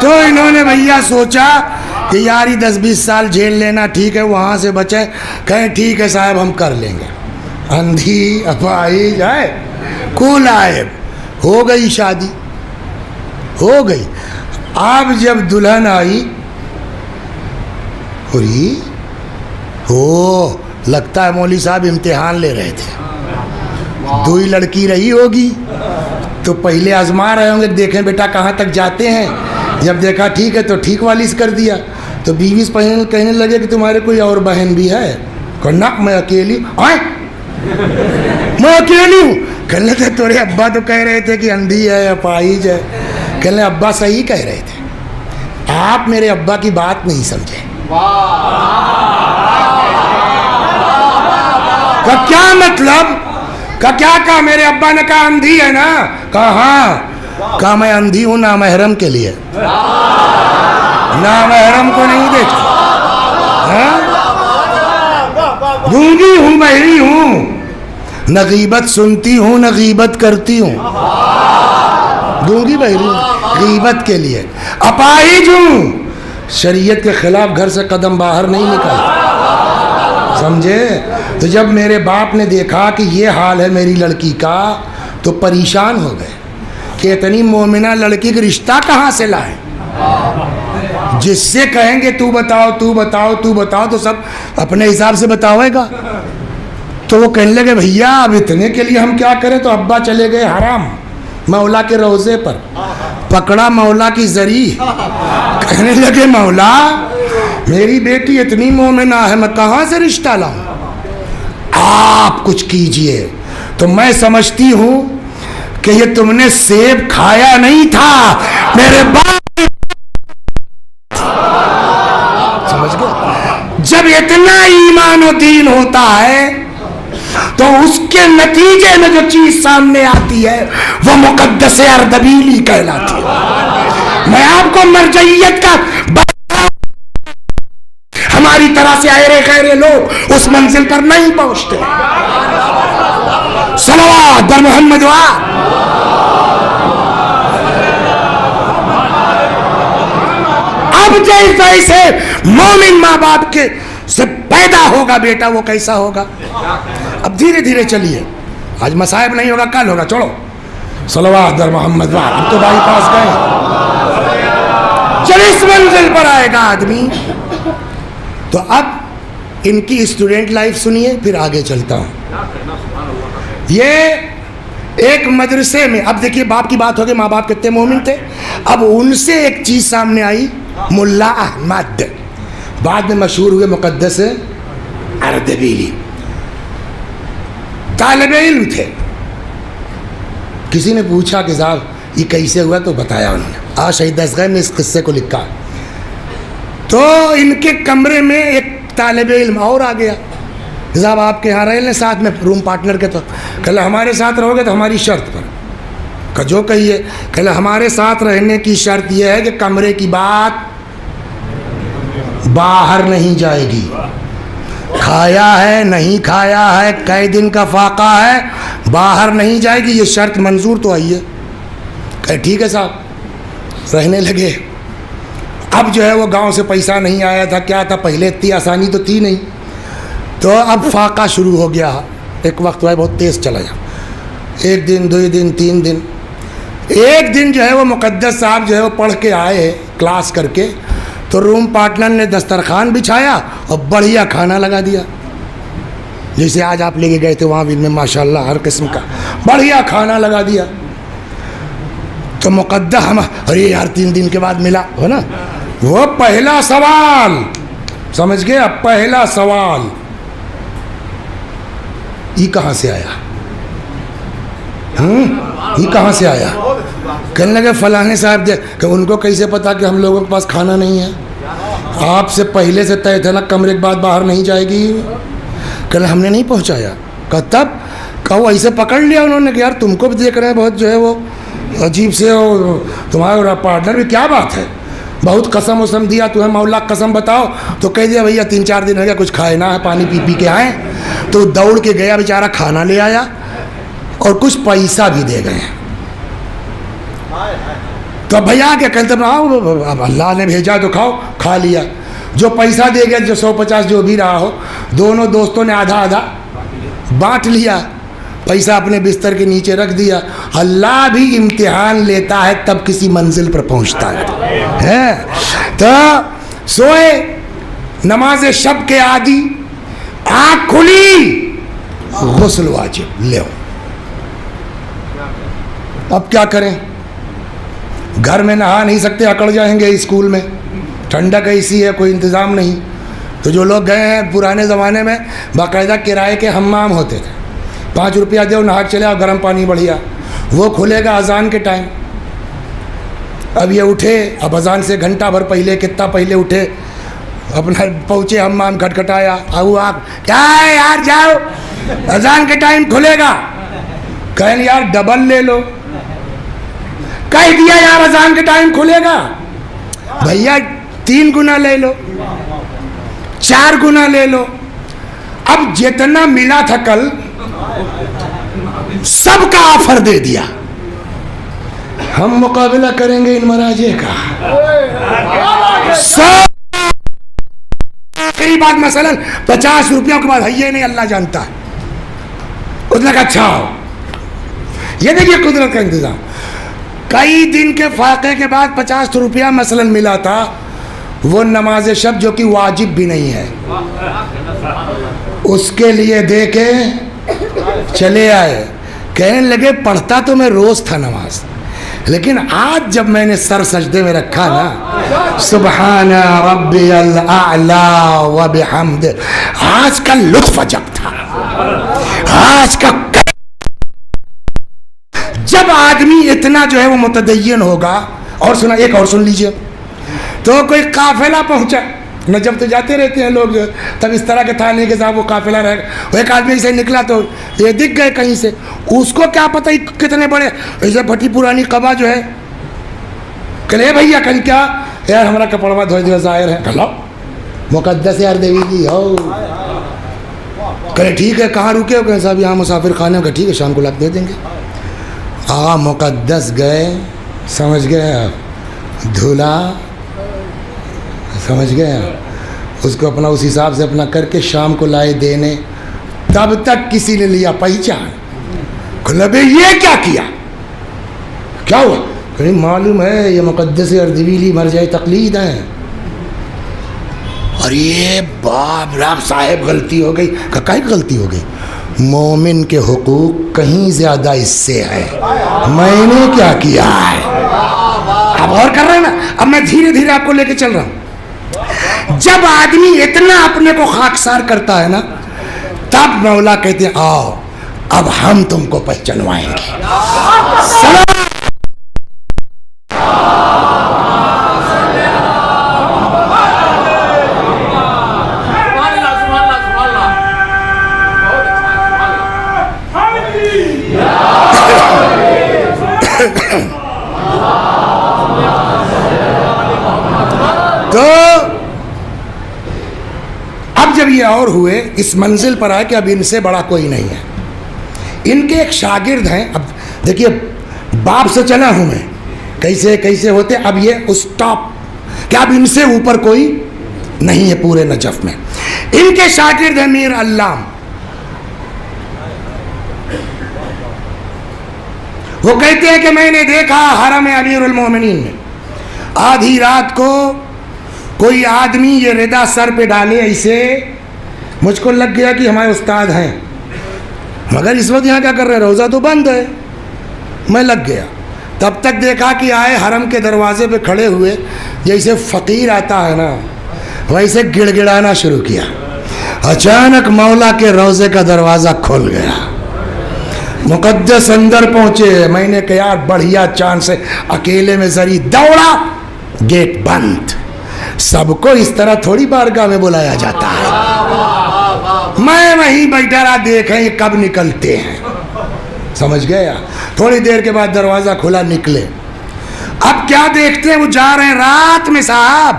تو انہوں نے بھیا سوچا کہ یار 10-20 سال جیل لینا ٹھیک ہے، وہاں سے بچے، کہیں ٹھیک ہے صاحب ہم کر لیں گے۔ اندھی اپاہج ہے کولائب، ہو گئی شادی، ہو گئی۔ اب جب دلہن آئی ہوئی ہو، لگتا ہے مولوی صاحب امتحان لے رہے تھے، دوئی لڑکی رہی ہوگی تو پہلے آزما رہے ہوں گے، دیکھیں بیٹا کہاں تک جاتے ہیں۔ جب دیکھا ٹھیک ہے تو ٹھیک والی سے کر دیا، تو بیوی کہنے لگے کہ تمہارے کوئی اور بہن بھی ہے؟ کہنا میں اکیلی، میں اکیلی ہوں۔ کہنے لگے تیرے ابا تو کہہ رہے تھے کہ اندھی ہے اپاہج ہے۔ کہنے لگے ابا صحیح کہہ رہے تھے، آپ میرے ابا کی بات نہیں سمجھے۔ کہا کیا مطلب؟ کہا کیا میرے ابا نے کہا اندھی ہے نا؟ کہا ہاں۔ کہا میں اندھی ہوں نامحرم کے لیے، نامحرم کو نہیں دیکھتا، گونگی ہوں، بہری ہوں، نہ غیبت سنتی ہوں نہ غیبت کرتی ہوں، گونگی بہری ہوں غیبت کے لیے، اپاہج ہوں، شریعت کے خلاف گھر سے قدم باہر نہیں نکلتا، سمجھے؟ تو جب میرے باپ نے دیکھا کہ یہ حال ہے میری لڑکی کا تو پریشان ہو گئے کہ اتنی مومنہ لڑکی کا رشتہ کہاں سے لائیں؟ جس سے کہیں گے تو بتاؤ تو بتاؤ تو بتاؤ تو سب اپنے حساب سے بتاوے گا۔ تو وہ کہنے لگے بھیا اب اتنے کے لیے ہم کیا کریں؟ تو ابا چلے گئے حرام مولا کے روضے پر، پکڑا مولا کی زری، کہنے لگے مولا میری بیٹی اتنی مومنہ ہے میں کہاں سے رشتہ لاؤں؟ آپ کچھ کیجئے۔ تو میں سمجھتی ہوں کہ یہ تم نے سیب کھایا نہیں تھا، میرے باپ سمجھ گئے؟ جب اتنا ایمان و دین ہوتا ہے تو اس کے نتیجے میں جو چیز سامنے آتی ہے وہ مقدس اردبیلی کہلاتی ہے۔ میں آپ کو مرجعیت کا ہماری طرح سے ایرے خیرے لوگ اس منزل پر نہیں پہنچتے۔ صلوات بر محمد اب جیسے مومن ماں باپ کے سے پیدا ہوگا بیٹا وہ کیسا ہوگا؟ اب دھیرے دھیرے چلیے، آج مصائب نہیں ہوگا کل ہوگا، چھوڑو صلوات بر محمد اب تو بھائی پاس گئے، چل اس منزل پر آئے گا آدمی۔ تو اب ان کی اسٹوڈنٹ لائف سنیے، پھر آگے چلتا ہوں۔ یہ ایک مدرسے میں، اب دیکھیے باپ کی بات ہوگی، ماں باپ کتنے مومن تھے، اب ان سے ایک چیز سامنے آئی، ملا احمد بعد میں مشہور ہوئے مقدس اردبیلی، طالب علم تھے. کسی نے پوچھا کہ صاحب یہ کیسے ہوا، تو بتایا انہوں نے، شہید اصغر نے اس قصے کو لکھا. تو ان کے کمرے میں ایک طالب علم اور آ گیا، صاحب آپ کے یہاں رہ لیں ساتھ میں روم پارٹنر کے، تو کہ ہمارے ساتھ رہو گے تو ہماری شرط پر، کہ جو کہیے، کہ ہمارے ساتھ رہنے کی شرط یہ ہے کہ کمرے کی بات باہر نہیں جائے گی، کھایا ہے نہیں کھایا ہے، کئی دن کا فاقہ ہے، باہر نہیں جائے گی، یہ شرط منظور تو آئی ہے. کہ ٹھیک ہے صاحب، رہنے لگے. اب جو ہے وہ گاؤں سے پیسہ نہیں آیا تھا، کیا تھا، پہلے اتنی آسانی تو تھی نہیں، تو اب فاقہ شروع ہو گیا. ایک وقت ہے بہت تیز چلا گیا، 1 دن 2 دن 3 دن. ایک دن جو ہے وہ مقدس صاحب جو ہے وہ پڑھ کے آئے کلاس کر کے، تو روم پارٹنر نے دسترخوان بچھایا اور بڑھیا کھانا لگا دیا، جیسے آج آپ لے کے گئے تھے وہاں بھی میں ماشاء اللہ ہر قسم کا بڑھیا کھانا لگا دیا. تو مقدس ہم، ارے یار 3 دن کے بعد ملا ہو نا، وہ پہلا سوال سمجھ گئے. اب پہلا سوال، یہ کہاں سے آیا، یہ کہاں سے آیا؟ کہنے لگے فلانے صاحب دے، کہ ان کو کیسے پتا کہ ہم لوگوں کے پاس کھانا نہیں ہے؟ آپ سے پہلے سے طے تھا نا کمرے کے بعد باہر نہیں جائے گی. کہ ہم نے نہیں پہنچایا. کہ تب کہو ایسے پکڑ لیا انہوں نے کہ یار تم کو بھی دیکھ رہے ہیں بہت جو ہے وہ عجیب سے، تمہارا پارٹنر بھی، کیا بات ہے، بہت قسم وسم دیا تمہیں، مولا قسم بتاؤ. تو کہہ دیا بھیا 3-4 دن ہو گیا، کچھ کھائے نہ ہے، پانی پی پی کے آئیں. تو دوڑ کے گیا بیچارہ، کھانا لے آیا اور کچھ پیسہ بھی دے گئے. تو بھیا کے کہتے اب اللہ نے بھیجا تو کھاؤ، کھا لیا. جو پیسہ دے گیا، جو 150 جو بھی رہا ہو، دونوں دوستوں نے آدھا آدھا بانٹ لیا. پیسہ اپنے بستر کے نیچے رکھ دیا. اللہ بھی امتحان لیتا ہے تب کسی منزل پر پہنچتا ہے. تو سوئے، نماز شب کے عادی، آنکھ کھلی، غسل واجب، لے. اب کیا کریں، گھر میں نہا نہیں سکتے، اکڑ جائیں گے. اسکول میں ٹھنڈک ایسی ہے، کوئی انتظام نہیں. تو جو لوگ گئے ہیں پرانے زمانے میں باقاعدہ کرائے کے حمام ہوتے تھے، 5 روپیہ دو، نہا چلے اور گرم پانی بڑھیا، وہ کھلے گا اذان کے ٹائم. اب یہ اٹھے، اب اذان سے گھنٹہ بھر پہلے، کتنا پہلے اٹھے، اپنا پہنچے حمام، کھٹکھٹایا، کیا ہے یار جاؤ، اذان کے ٹائم کھلے گا. کہیں یار ڈبل لے لو. کہہ دیا یار اذان کے ٹائم کھلے گا، بھیا 3 گنا لے لو، 4 گنا لے لو. اب جتنا ملا تھا کل سب کا آفر دے دیا. ہم مقابلہ کریں گے ان مراجع کا. آخری بات مثلا 50 روپیوں کے بعد ہے یہ نہیں، اللہ جانتا ہے. اس نے کہا اچھا ہو. یہ دیکھیے قدرت کا انتظام. کئی دن کے فاقے کے بعد 50 روپیہ مثلا ملا تھا، وہ نماز شب جو کہ واجب بھی نہیں ہے، اس کے لیے دے کے چلے آئے. کہنے لگے پڑھتا تو میں روز تھا نماز، لیکن آج جب میں نے سر سجدے میں رکھا نا، سبحان ربی الاعلی و بحمد، آج کا لطف عجب تھا. آج کا جب آدمی اتنا جو ہے وہ متدین ہوگا. اور سنا، ایک اور سن لیجئے. تو کوئی قافلہ پہنچا، نجف تو جاتے رہتے ہیں لوگ، تب اس طرح کے تھا نہیں کہ صاحب وہ قافلہ رہے گا. ایک آدمی سے نکلا تو یہ دکھ گئے کہیں سے، اس کو کیا پتہ کتنے بڑے ایسے پھٹی پرانی قبا جو ہے. کہ بھیا کہیں کیا یار ہمارا کپڑوا دھوئے دھوئے ظاہر ہے. کہلو مقدس اردبیلی ہو. کہ ٹھیک ہے کہاں رکے ہو؟ کہ صاحب یہاں مسافر خانے ہو. ٹھیک ہے شام کو لا کے دے دیں گے. آقا مقدس گئے، سمجھ گئے آپ، دھلا، سمجھ گئے آپ، اس کو اپنا اس حساب سے اپنا کر کے شام کو لائے دینے. تب تک کسی نے لیا پہچان. کھلبے یہ کیا کیا، کیا ہوا؟ کہیں معلوم ہے یہ مقدس اردبیلی مرجع تقلید ہیں. اور یہ باپ راب صاحب غلطی ہو گئی. کہیں غلطی ہو گئی، مومن کے حقوق کہیں زیادہ اس سے ہے. میں نے کیا کیا ہے؟ آپ غور کر رہے ہیں نا. اب میں دھیرے دھیرے آپ کو لے کے چل رہا ہوں. جب آدمی اتنا اپنے کو خاکسار کرتا ہے نا, تب مولا کہتے ہیں آؤ اب ہم تم کو پہچنوائیں گے. تو اب جب یہ اور ہوئے, اس منزل پر آئے کہ اب ان سے بڑا کوئی نہیں ہے. ان کے ایک شاگرد ہیں. اب دیکھیے باپ سے چلا ہوں میں, کیسے کیسے ہوتے, اب یہ اس ٹاپ کہ اب ان سے اوپر کوئی نہیں ہے پورے نجف میں. ان کے شاگرد ہیں میر علام. وہ کہتے ہیں کہ میں نے دیکھا حرم امیر المومنین میں آدھی رات کو کوئی آدمی یہ ردا سر پہ ڈالے ایسے, مجھ کو لگ گیا کہ ہمارے استاد ہیں, مگر اس وقت یہاں کیا کر رہے ہیں, روزہ تو بند ہے. میں لگ گیا. تب تک دیکھا کہ آئے حرم کے دروازے پہ کھڑے ہوئے, جیسے فقیر آتا ہے نا ویسے گڑ گڑانا شروع کیا. اچانک مولا کے روزے کا دروازہ کھل گیا. مقدس اندر پہنچے. میں نے کہا یار بڑھیا چانس ہے, اکیلے میں ذری دوڑا, گیٹ بند. سب کو اس طرح تھوڑی بارگاہ میں بلایا جاتا ہے. میں وہیں بیٹھا رہا, دیکھیں یہ کب نکلتے ہیں. سمجھ گیا. تھوڑی دیر کے بعد دروازہ کھلا, نکلے. اب کیا دیکھتے ہیں, وہ جا رہے ہیں رات میں صاحب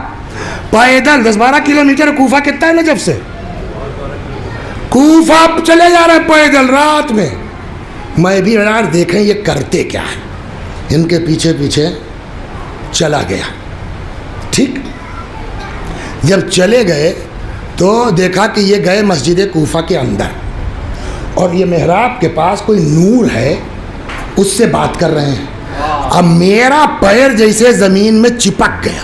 پیدل 10-12 کلومیٹر. کوفہ کتنا ہے نجف سے؟ کوفہ چلے جا رہے ہیں پیدل رات میں. میں بھی یار دیکھیں یہ کرتے کیا ہے. ان کے پیچھے پیچھے چلا گیا. ٹھیک, جب چلے گئے تو دیکھا کہ یہ گئے مسجد کوفہ کے اندر, اور یہ محراب کے پاس کوئی نور ہے, اس سے بات کر رہے ہیں. اب میرا پیر جیسے زمین میں چپک گیا,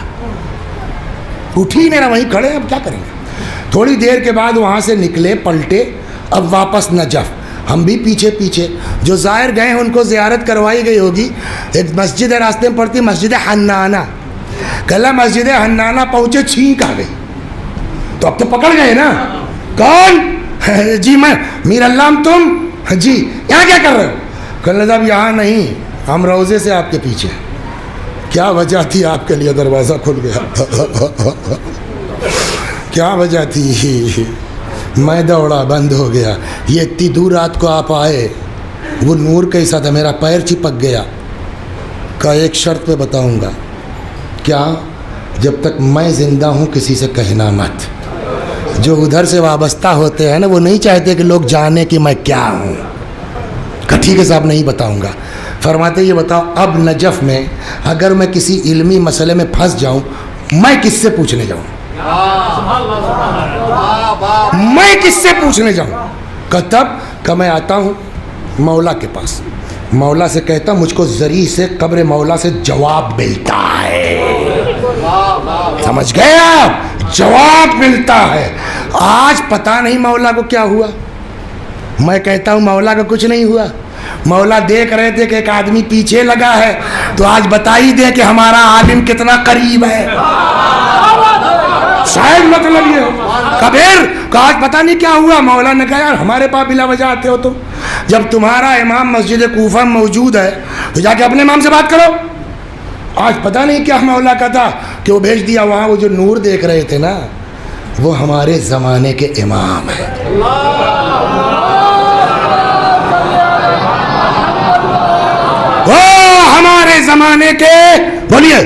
اٹھی میرا, وہیں کھڑے, اب کیا کریں گے. تھوڑی دیر کے بعد وہاں سے نکلے, پلٹے, اب واپس نجف. ہم بھی پیچھے پیچھے. جو زائر گئے ہیں ان کو زیارت کروائی گئی ہوگی. ایک مسجد ہے راستے میں پڑتی, مسجد حنانہ. کل مسجد حنانہ پہنچے, چھینک آ گئی. تو اب تو پکڑ گئے نا. کون؟ جی میں میر علام. تم جی یہاں کیا کر رہے ہو؟ کل صاحب یہاں نہیں, ہم روزے سے آپ کے پیچھے. کیا وجہ تھی آپ کے لیے دروازہ کھل گیا؟ کیا وجہ تھی؟ میں دوڑا, بند ہو گیا. یہ اتنی دور رات کو آپ آئے, وہ نور کیسا تھا, میرا پیر چپک گیا. کا ایک شرط پہ بتاؤں گا. کیا؟ جب تک میں زندہ ہوں کسی سے کہنا مت. جو ادھر سے وابستہ ہوتے ہیں نا وہ نہیں چاہتے کہ لوگ جانے کہ میں کیا ہوں. ٹھیک ہے صاحب نہیں بتاؤں گا. فرماتے یہ بتاؤ اب نجف میں اگر میں کسی علمی مسئلے میں پھنس جاؤں, میں کس سے پوچھنے جاؤں؟ میں کس سے پوچھنے جاؤں؟ تب کہ میں آتا ہوں مولا کے پاس, مولا سے کہتا مجھ کو ذریعہ سے قبر مولا سے جواب ملتا ہے. سمجھ گئے آپ؟ جواب ملتا ہے. آج پتہ نہیں مولا کو کیا ہوا. میں کہتا ہوں مولا کو کچھ نہیں ہوا. مولا دیکھ رہے تھے کہ ایک آدمی پیچھے لگا ہے, تو آج بتا ہی دے کہ ہمارا عالم کتنا قریب ہے. شاید مطلب یہ ہو. کبیر کہ آج پتہ نہیں کیا ہوا. مولا نے کہا یار ہمارے پاس بلا وجہ آتے ہو تم. جب تمہارا امام مسجد کوفہ میں موجود ہے تو جا کے اپنے امام سے بات کرو. آج پتہ نہیں کیا مولا کا تھا کہ وہ بھیج دیا وہاں. وہ جو نور دیکھ رہے تھے نا وہ ہمارے زمانے کے امام ہیں. وہ ہمارے زمانے کے بولیے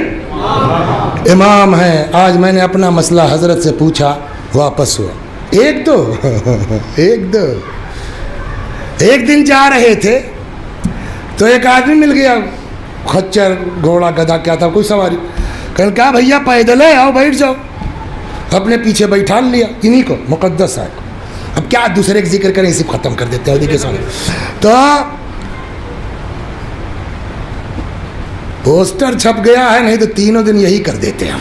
امام ہیں. آج میں نے اپنا مسئلہ حضرت سے پوچھا, واپس ہوا. ایک دو ایک دن جا رہے تھے تو ایک آدمی مل گیا, خچر گھوڑا گدھا کیا تھا کوئی سواری. کہا بھیا پیدل ہے, آؤ بیٹھ جاؤ. اپنے پیچھے بیٹھا لیا انہیں کو, مقدس ہے. اب کیا دوسرے کا ذکر کریں, اسی ختم کر دیتے ہیں. تو پوسٹر چھپ گیا ہے, نہیں تو تینوں دن یہی کر دیتے ہیں ہم.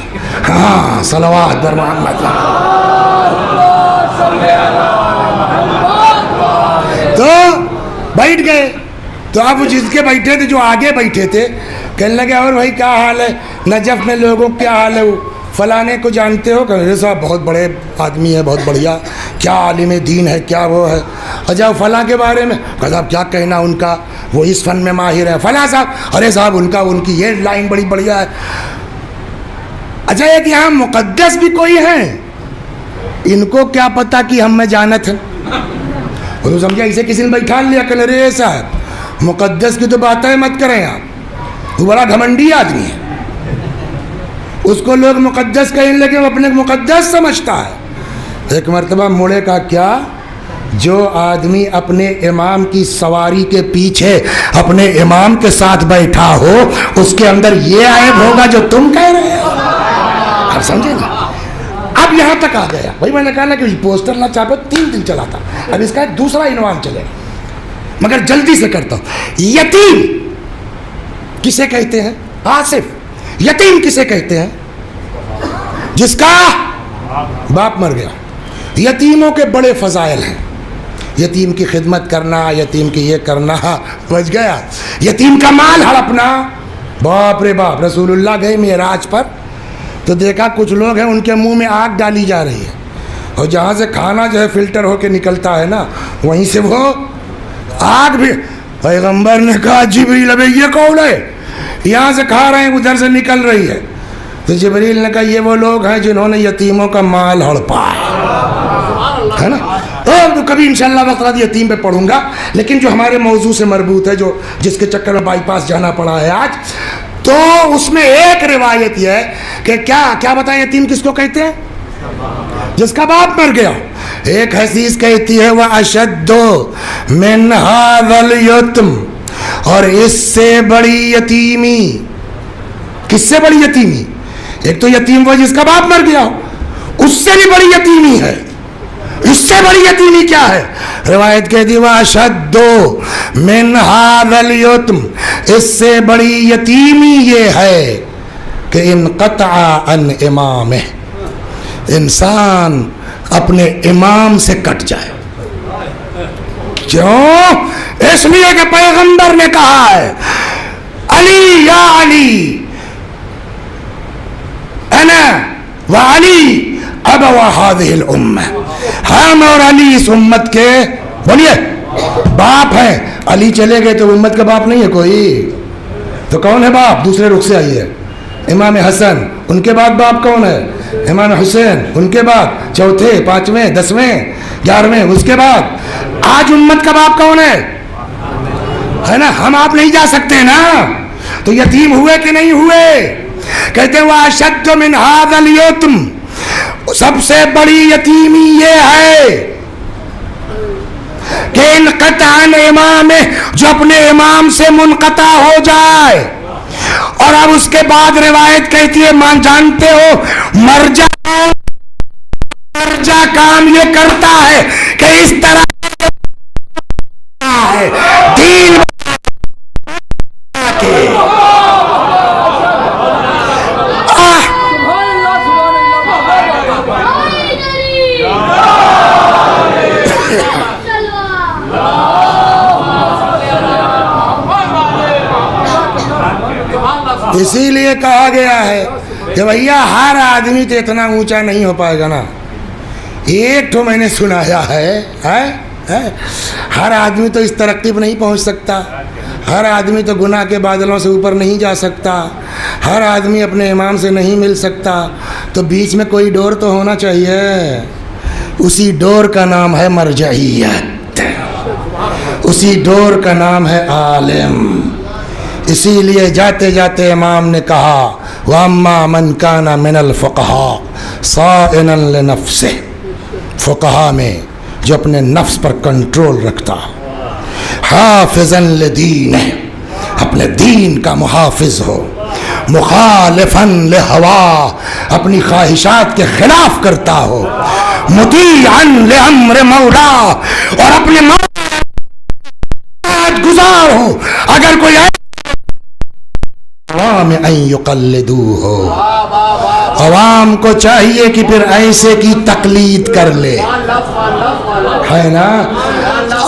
ہاں صلوات بر محمد. تو بیٹھ گئے. تو اب جس کے بیٹھے تھے, جو آگے بیٹھے تھے, کہنے لگے اور بھائی کیا حال ہے نجف میں لوگوں کیا حال ہے, وہ فلانے کو جانتے ہو؟ کہ صاحب بہت بڑے آدمی ہے, بہت بڑھیا, کیا عالم دین ہے, کیا وہ ہے. اچھا فلاں کے بارے میں, کہ صاحب کیا کہنا ان کا, وہ اس فن میں ماہر ہے. فلاں صاحب, ارے صاحب ان کی یہ لائن بڑی بڑھیا ہے. اچھا ایک یہاں مقدس بھی کوئی ہیں, ان کو کیا پتا کہ ہم میں جانت ہے. وہ سمجھا اسے کسی نے بیٹھا لیا کہ ارے صاحب مقدس کی تو باتیں مت کریں آپ, وہ بڑا گھمنڈی آدمی ہے, اس کو لوگ مقدس کہنے لگے, وہ اپنے مقدس سمجھتا ہے. ایک مرتبہ مڑے کا کیا, جو آدمی اپنے امام کی سواری کے پیچھے اپنے امام کے ساتھ بیٹھا ہو, اس کے اندر یہ عیب ہوگا جو تم کہہ رہے ہو. آپ سمجھے نا. اب یہاں تک آ گیا بھائی, میں نے کہا نا کہ پوسٹر نہ چھاپو, 3 دن چلا تھا, اب اس کا ایک دوسرا عنوان چلے, مگر جلدی سے کرتا ہوں. یتیم کسے کہتے ہیں؟ آصف, یتیم کسے کہتے ہیں؟ جس کا باپ مر گیا. یتیموں کے بڑے فضائل ہیں, یتیم کی خدمت کرنا, یتیم کی یہ کرنا, بچ گیا. یتیم کا مال ہڑپنا, باپ رے باپ. رسول اللہ گئے معراج پر تو دیکھا کچھ لوگ ہیں ان کے منہ میں آگ ڈالی جا رہی ہے, اور جہاں سے کھانا جو ہے فلٹر ہو کے نکلتا ہے نا, وہیں سے وہ آگ بھی. پیغمبر نے کہا جبریل ابے یہ کون ہے, یہاں سے کھا رہے ہیں ادھر سے نکل رہی ہے. تو جبریل نے کہا یہ وہ لوگ ہیں جنہوں نے یتیموں کا مال ہڑپا ہے نا. تو کبھی انشاءاللہ وقت آدھی یتیم پہ پڑھوں گا, لیکن جو ہمارے موضوع سے مربوط ہے, جو جس کے چکر میں بائی پاس جانا پڑا ہے آج, تو اس میں ایک روایت یہ ہے کہ کیا بتائیں یتیم کس کو کہتے ہیں؟ جس کا باپ مر گیا. ایک حدیث کہتی ہے وَأَشَدُّ مِنْ هَذَا الْيَتْمِ, اور اس سے بڑی یتیمی. کس سے بڑی یتیمی؟ ایک تو یتیم وہ جس کا باپ مر گیا ہو, اس سے بھی بڑی یتیمی ہے. اس سے بڑی یتیمی کیا ہے؟ روایت کہتی ہے وَأَشَدُّ مِنْ هَذَا الْيَتْمِ, اس سے بڑی یتیمی یہ ہے کہ انقطع عن امامہ, انسان اپنے امام سے کٹ جائے. کیوں؟ اس لیے کہ پیغمبر نے کہا ہے علی یا علی انا وعلی ابوا هذه الامه, ہم اور علی اس امت کے بولیے باپ ہیں. علی چلے گئے تو امت کا باپ نہیں ہے کوئی, تو کون ہے باپ؟ دوسرے رخ سے آئی ہے. امام حسن, ان کے بعد باپ کون ہے؟ امام حسین, ان کے بعد چوتھے, 5ویں, 10ویں, 11ویں, اس کے بعد آج امت کا باپ کون ہے نا. ہم آپ نہیں جا سکتے نا. تو یتیم ہوئے کہ نہیں ہوئے؟ کہتے ہیں وَأَشَدُّ مِنْ هَذَا الْيَتْمِ, سب سے بڑی یتیمی یہ ہے کہ انقطع عن امامہ, جو اپنے امام سے منقطع ہو جائے. اور اب اس کے بعد روایت کہتی ہے, مان جانتے ہو مرجع کام یہ کرتا ہے کہ اس طرح ہے دین کے اسی لیے کہا گیا ہے کہ بھیا ہر آدمی تو اتنا اونچا نہیں ہو پائے گا نا. ایک تو میں نے سنایا ہے ہر آدمی تو اس ترقی پہ نہیں پہنچ سکتا, ہر آدمی تو گناہ کے بادلوں سے اوپر نہیں جا سکتا, ہر آدمی اپنے امام سے نہیں مل سکتا. تو بیچ میں کوئی ڈور تو ہونا چاہیے, اسی ڈور کا نام ہے مرجعیت, اسی ڈور کا نام ہے عالم. اسی لیے جاتے جاتے امام نے کہا وَأَمَّا مَنْ كَانَ مِنَ الْفُقَهَاءِ صَائِنًا لِنَفْسِهِ, فقہا میں جو اپنے نفس پر کنٹرول رکھتا, حافظاً لدینہ, اپنے دین کا محافظ ہو, مخالفاً لہوا, اپنی خواہشات کے خلاف کرتا ہو, مطیعاً لامر مولا, اور اپنے مولا گزار ہو. اگر کوئی عوام ان یقلدوہ, عوام کو چاہیے کہ پھر ایسے کی تقلید کر لے, ہے نا.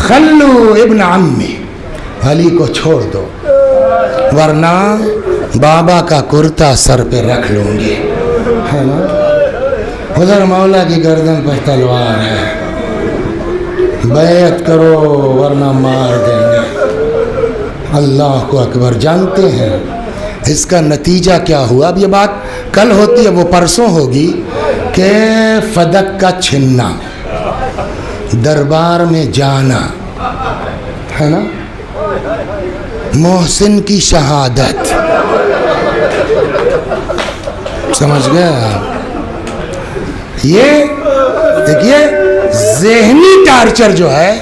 خلو ابن عمی، علی کو چھوڑ دو ورنہ بابا کا کرتا سر پہ رکھ لوں گی، ہے نا؟ ادھر مولا کی گردن پر تلوار ہے، بیعت کرو ورنہ مار دیں گے۔ اللہ کو اکبر۔ جانتے ہیں اس کا نتیجہ کیا ہوا؟ اب یہ بات کل ہوتی ہے، وہ پرسوں ہوگی، کہ فدق کا چھننا، دربار میں جانا، ہے نا، محسن کی شہادت، سمجھ گئے آپ؟ یہ دیکھیے ذہنی ٹارچر جو ہے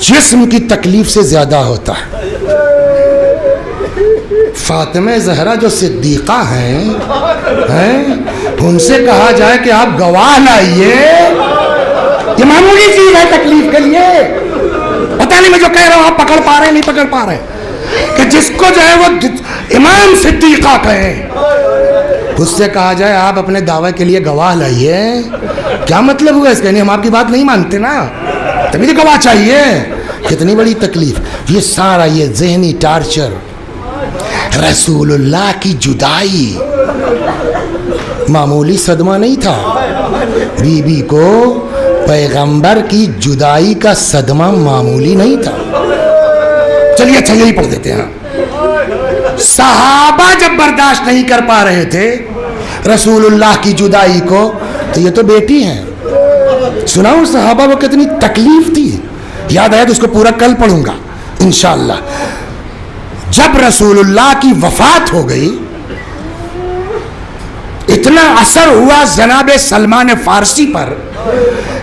جسم کی تکلیف سے زیادہ ہوتا ہے۔ فاطمہ زہرا جو صدیقہ ہیں ان سے کہا جائے کہ آپ گواہ لائیے، یہ معمولی چیز ہے تکلیف کے لیے، پتہ نہیں میں جو کہہ رہا ہوں آپ پکڑ پا رہے ہیں نہیں پکڑ پا رہے ہیں، کہ جس کو جو ہے وہ امام صدیقہ کہیں، اس سے کہا جائے آپ اپنے دعوے کے لیے گواہ لائیے، کیا مطلب ہوا اس کا؟ نہیں ہم آپ کی بات نہیں مانتے نا، تبھی تو گواہ چاہیے۔ کتنی بڑی تکلیف، یہ سارا یہ ذہنی ٹارچر۔ رسول اللہ کی جدائی معمولی صدمہ نہیں تھا، بی بی کو پیغمبر کی جدائی کا صدمہ معمولی نہیں تھا۔ چلیے اچھا یہی پڑھ دیتے ہیں۔ صحابہ جب برداشت نہیں کر پا رہے تھے رسول اللہ کی جدائی کو، تو یہ تو بیٹی ہیں، سناؤ صحابہ کو کتنی تکلیف تھی، یاد آیا تو اس کو پورا کل پڑھوں گا انشاءاللہ۔ جب رسول اللہ کی وفات ہو گئی، اتنا اثر ہوا جناب سلمان فارسی پر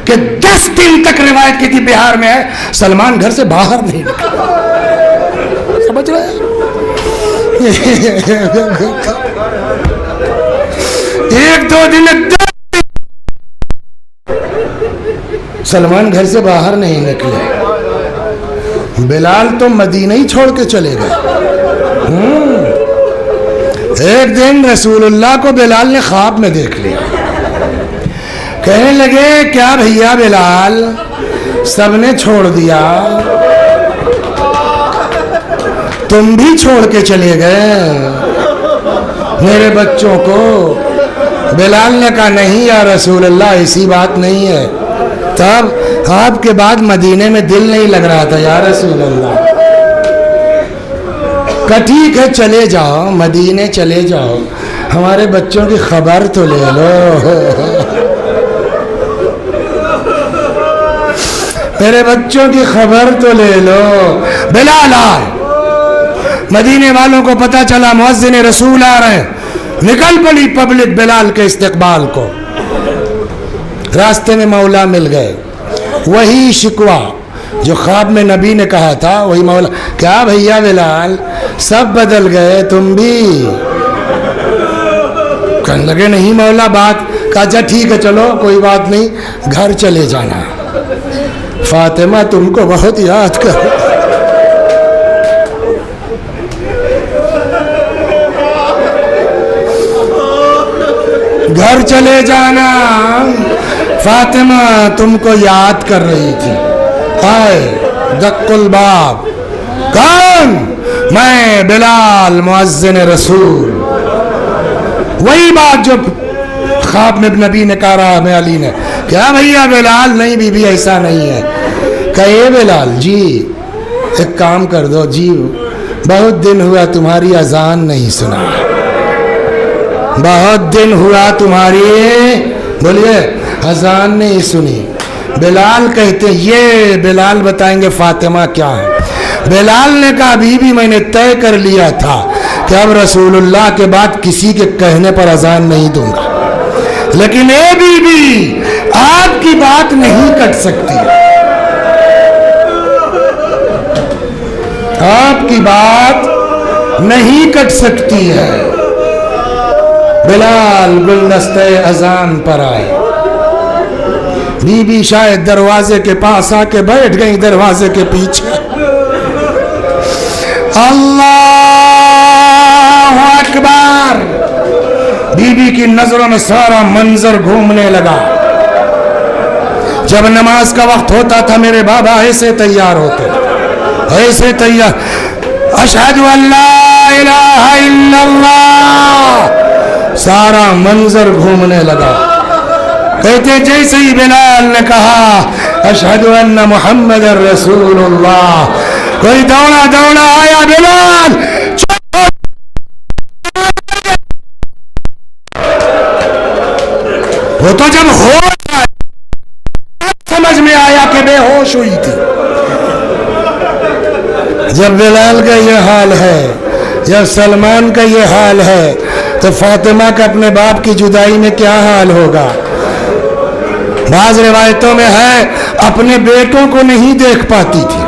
کہ 10 دن تک روایت کی تھی بہار میں ہے سلمان گھر سے باہر نہیں نکلا، سمجھ رہے ہیں؟ ایک دو دن سلمان گھر سے باہر نہیں نکلے، بلال تو مدینہ ہی چھوڑ کے چلے گئے۔ ایک دن رسول اللہ کو بلال نے خواب میں دیکھ لیا، کہنے لگے کیا بھیا بلال سب نے چھوڑ دیا، تم بھی چھوڑ کے چلے گئے میرے بچوں کو؟ بلال نے کہا نہیں یا رسول اللہ ایسی بات نہیں ہے، تب آپ کے بعد مدینے میں دل نہیں لگ رہا تھا یا رسول اللہ۔ کہ ٹھیک ہے چلے جاؤ، مدینے چلے جاؤ، ہمارے بچوں کی خبر تو لے لو، میرے بچوں کی خبر تو لے لو۔ بلال آئے، مدینے والوں کو پتہ چلا مؤذن رسول آ رہے ہیں، نکل پڑی پبلک بلال کے استقبال کو۔ راستے میں مولا مل گئے، وہی شکوہ جو خواب میں نبی نے کہا تھا وہی مولا، کیا بھیا بلال سب بدل گئے تم بھی؟ کہنے لگے نہیں مولا بات، کہا اچھا ٹھیک ہے چلو کوئی بات نہیں گھر چلے جانا، فاطمہ تم کو بہت یاد کر، گھر چلے جانا، فاطمہ تم کو یاد کر رہی تھی۔ آئے دق الباب، کون؟ میں بلال مؤذن رسول۔ وہی بات جو خواب میں نبی نے کہا رہا میں علی نے، کیا بھیا بلال؟ نہیں بی بی ایسا نہیں ہے۔ کہے بلال جی ایک کام کر دو جی، بہت دن ہوا تمہاری اذان نہیں سنا، بہت دن ہوا تمہاری بولیے اذان نہیں سنی۔ بلال کہتے یہ بلال بتائیں گے فاطمہ کیا ہے۔ بلال نے کہا بی بی میں نے طے کر لیا تھا کہ اب رسول اللہ کے بعد کسی کے کہنے پر اذان نہیں دوں گا، لیکن اے بی بی آپ کی بات نہیں کٹ سکتی، آپ کی بات نہیں کٹ سکتی ہے۔ بلال گلدستہ اذان پر آئے، بی بی شاید دروازے کے پاس آ کے بیٹھ گئی دروازے کے پیچھے۔ اللہ اکبر، بی بی کی نظروں میں سارا منظر گھومنے لگا، جب نماز کا وقت ہوتا تھا میرے بابا ایسے تیار ہوتے، ایسے تیار، اشہد ان لا الہ الا اللہ، سارا منظر گھومنے لگا۔ کہتے جیسے ہی بلال نے کہا اشہد ان محمد رسول اللہ، کوئی دوڑا دوڑا آیا، بلال وہ تو جب ہوش سمجھ میں آیا کہ بے ہوش ہوئی تھی۔ جب بلال کا یہ حال ہے، جب سلمان کا یہ حال ہے، تو فاطمہ کا اپنے باپ کی جدائی میں کیا حال ہوگا؟ بعض روایتوں میں ہے اپنے بیٹوں کو نہیں دیکھ پاتی تھی،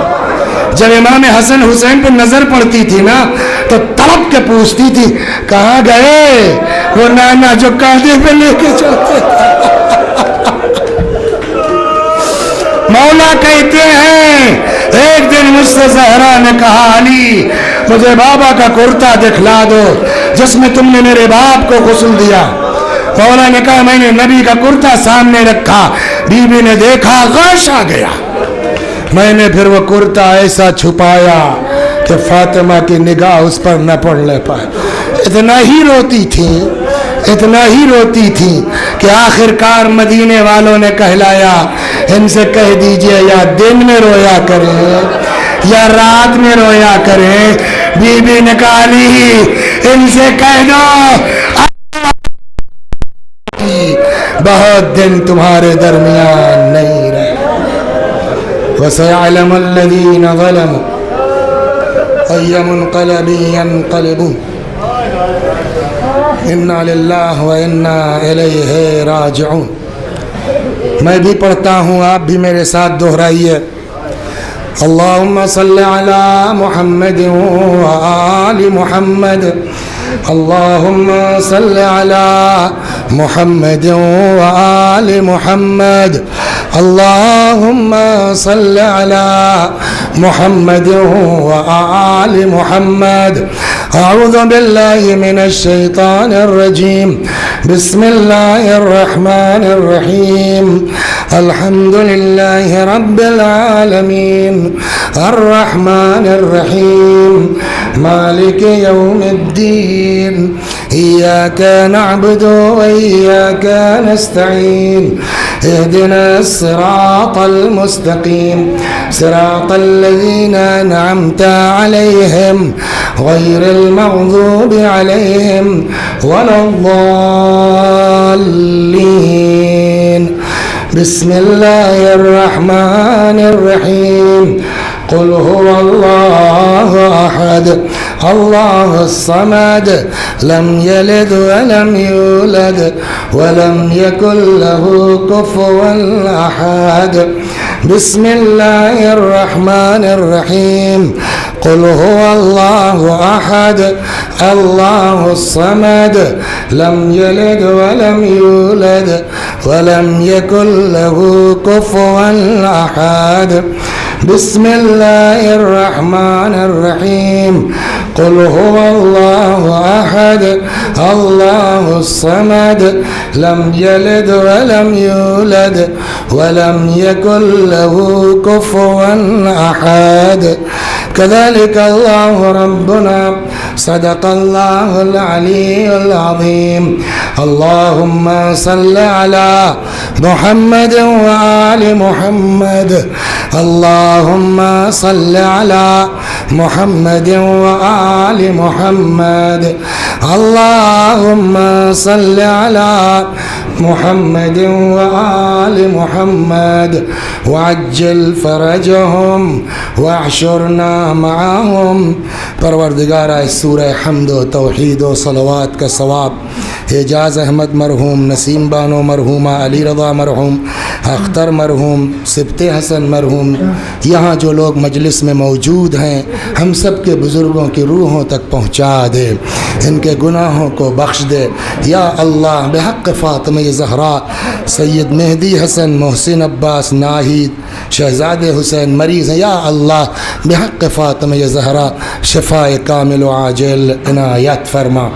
جب امام حسن حسین پہ نظر پڑتی تھی نا تو تڑپ کے پوچھتی تھی کہاں گئے وہ نانا جو کاندھے پہ لے کے چلتے تھے۔ مولا کہتے ہیں ایک دن مجھ سے زہرا نے کہا علی مجھے بابا کا کرتا دکھلا دو جس میں تم نے میرے باپ کو غسل دیا۔ مولا نے کہا میں نے نبی کا کرتا سامنے رکھا، بی بی نے دیکھا غش آ گیا، میں نے پھر وہ کرتا ایسا چھپایا کہ فاطمہ کی نگاہ اس پر نہ پڑ لے پائے۔ اتنا ہی روتی تھی، اتنا ہی روتی تھی کہ آخرکار مدینے والوں نے کہلایا ان سے کہہ دیجئے یا دن میں رویا کریں یا رات میں رویا کریں۔ بی بی نے کہا علی ان سے کہہ دو بہت دن تمہارے درمیان نہیں رہے۔ وَسَيَعْلَمُ الَّذِينَ ظَلَمُوا أَيَّ مُنْقَلَبٍ يَنْقَلِبُونَ اِنَّا لِلَّهِ وَإِنَّا إِلَيْهِ رَاجِعُونَ۔ میں بھی پڑھتا ہوں، آپ بھی میرے ساتھ دہرائیے۔ اللہم صلی علی محمد وآل محمد، اللہم صلی علی محمد وآل محمد، اللہم صلی علی محمد وآل محمد۔ اعوذ باللہ من الشیطان الرجیم، بسم اللہ الرحمن الرحیم، الحمد للہ رب العالمین، الرحمن الرحیم، مالک یوم الدین، ایاک نعبد وإیاک نستعین، اہدنا الصراط المستقیم، صراط الذین انعمت علیہم غیر المغضوب علیہم ولا الضالین۔ بسم اللہ الرحمن الرحیم، قل هو اللہ احد اللہ الصمد لم یلد ولم یولد ولم یکن له کفوا احد۔ بسم اللہ الرحمن الرحیم، قل هو اللہ احد اللہ الصمد لم یلد ولم یولد ولم یکن له کفوا احد۔ بسم اللہ الرحمن الرحیم، قل هو اللہ احد اللہ الصمد لم یلد ولم یولد ولم یکن له کفوا احد۔ كذلك الله ربنا صدق الله العلي العظيم۔ اللهم صل على محمد وآل محمد، اللهم صل على محمد وآل محمد، اللهم صل على محمد وآل محمد، وعجل فرجهم واحشرنا معهم۔ پروردگارہ اس سورہ حمد و توحید و صلوات کا ثواب اعجاز احمد مرحوم، نسیم بانو مرحومہ، علی رضا مرحوم، اختر مرحوم، سبط حسن مرحوم، یہاں جو لوگ مجلس میں موجود ہیں ہم سب کے بزرگوں کی روحوں تک پہنچا دے، ان کے گناہوں کو بخش دے یا اللہ۔ بحق فاطمہ زہرا، سید مہدی حسن، محسن عباس ناہید، شہزاد حسین مریض ہیں یا اللہ، بحق فاطمہ زہرا شفاء کامل و عاجل عنایت فرما۔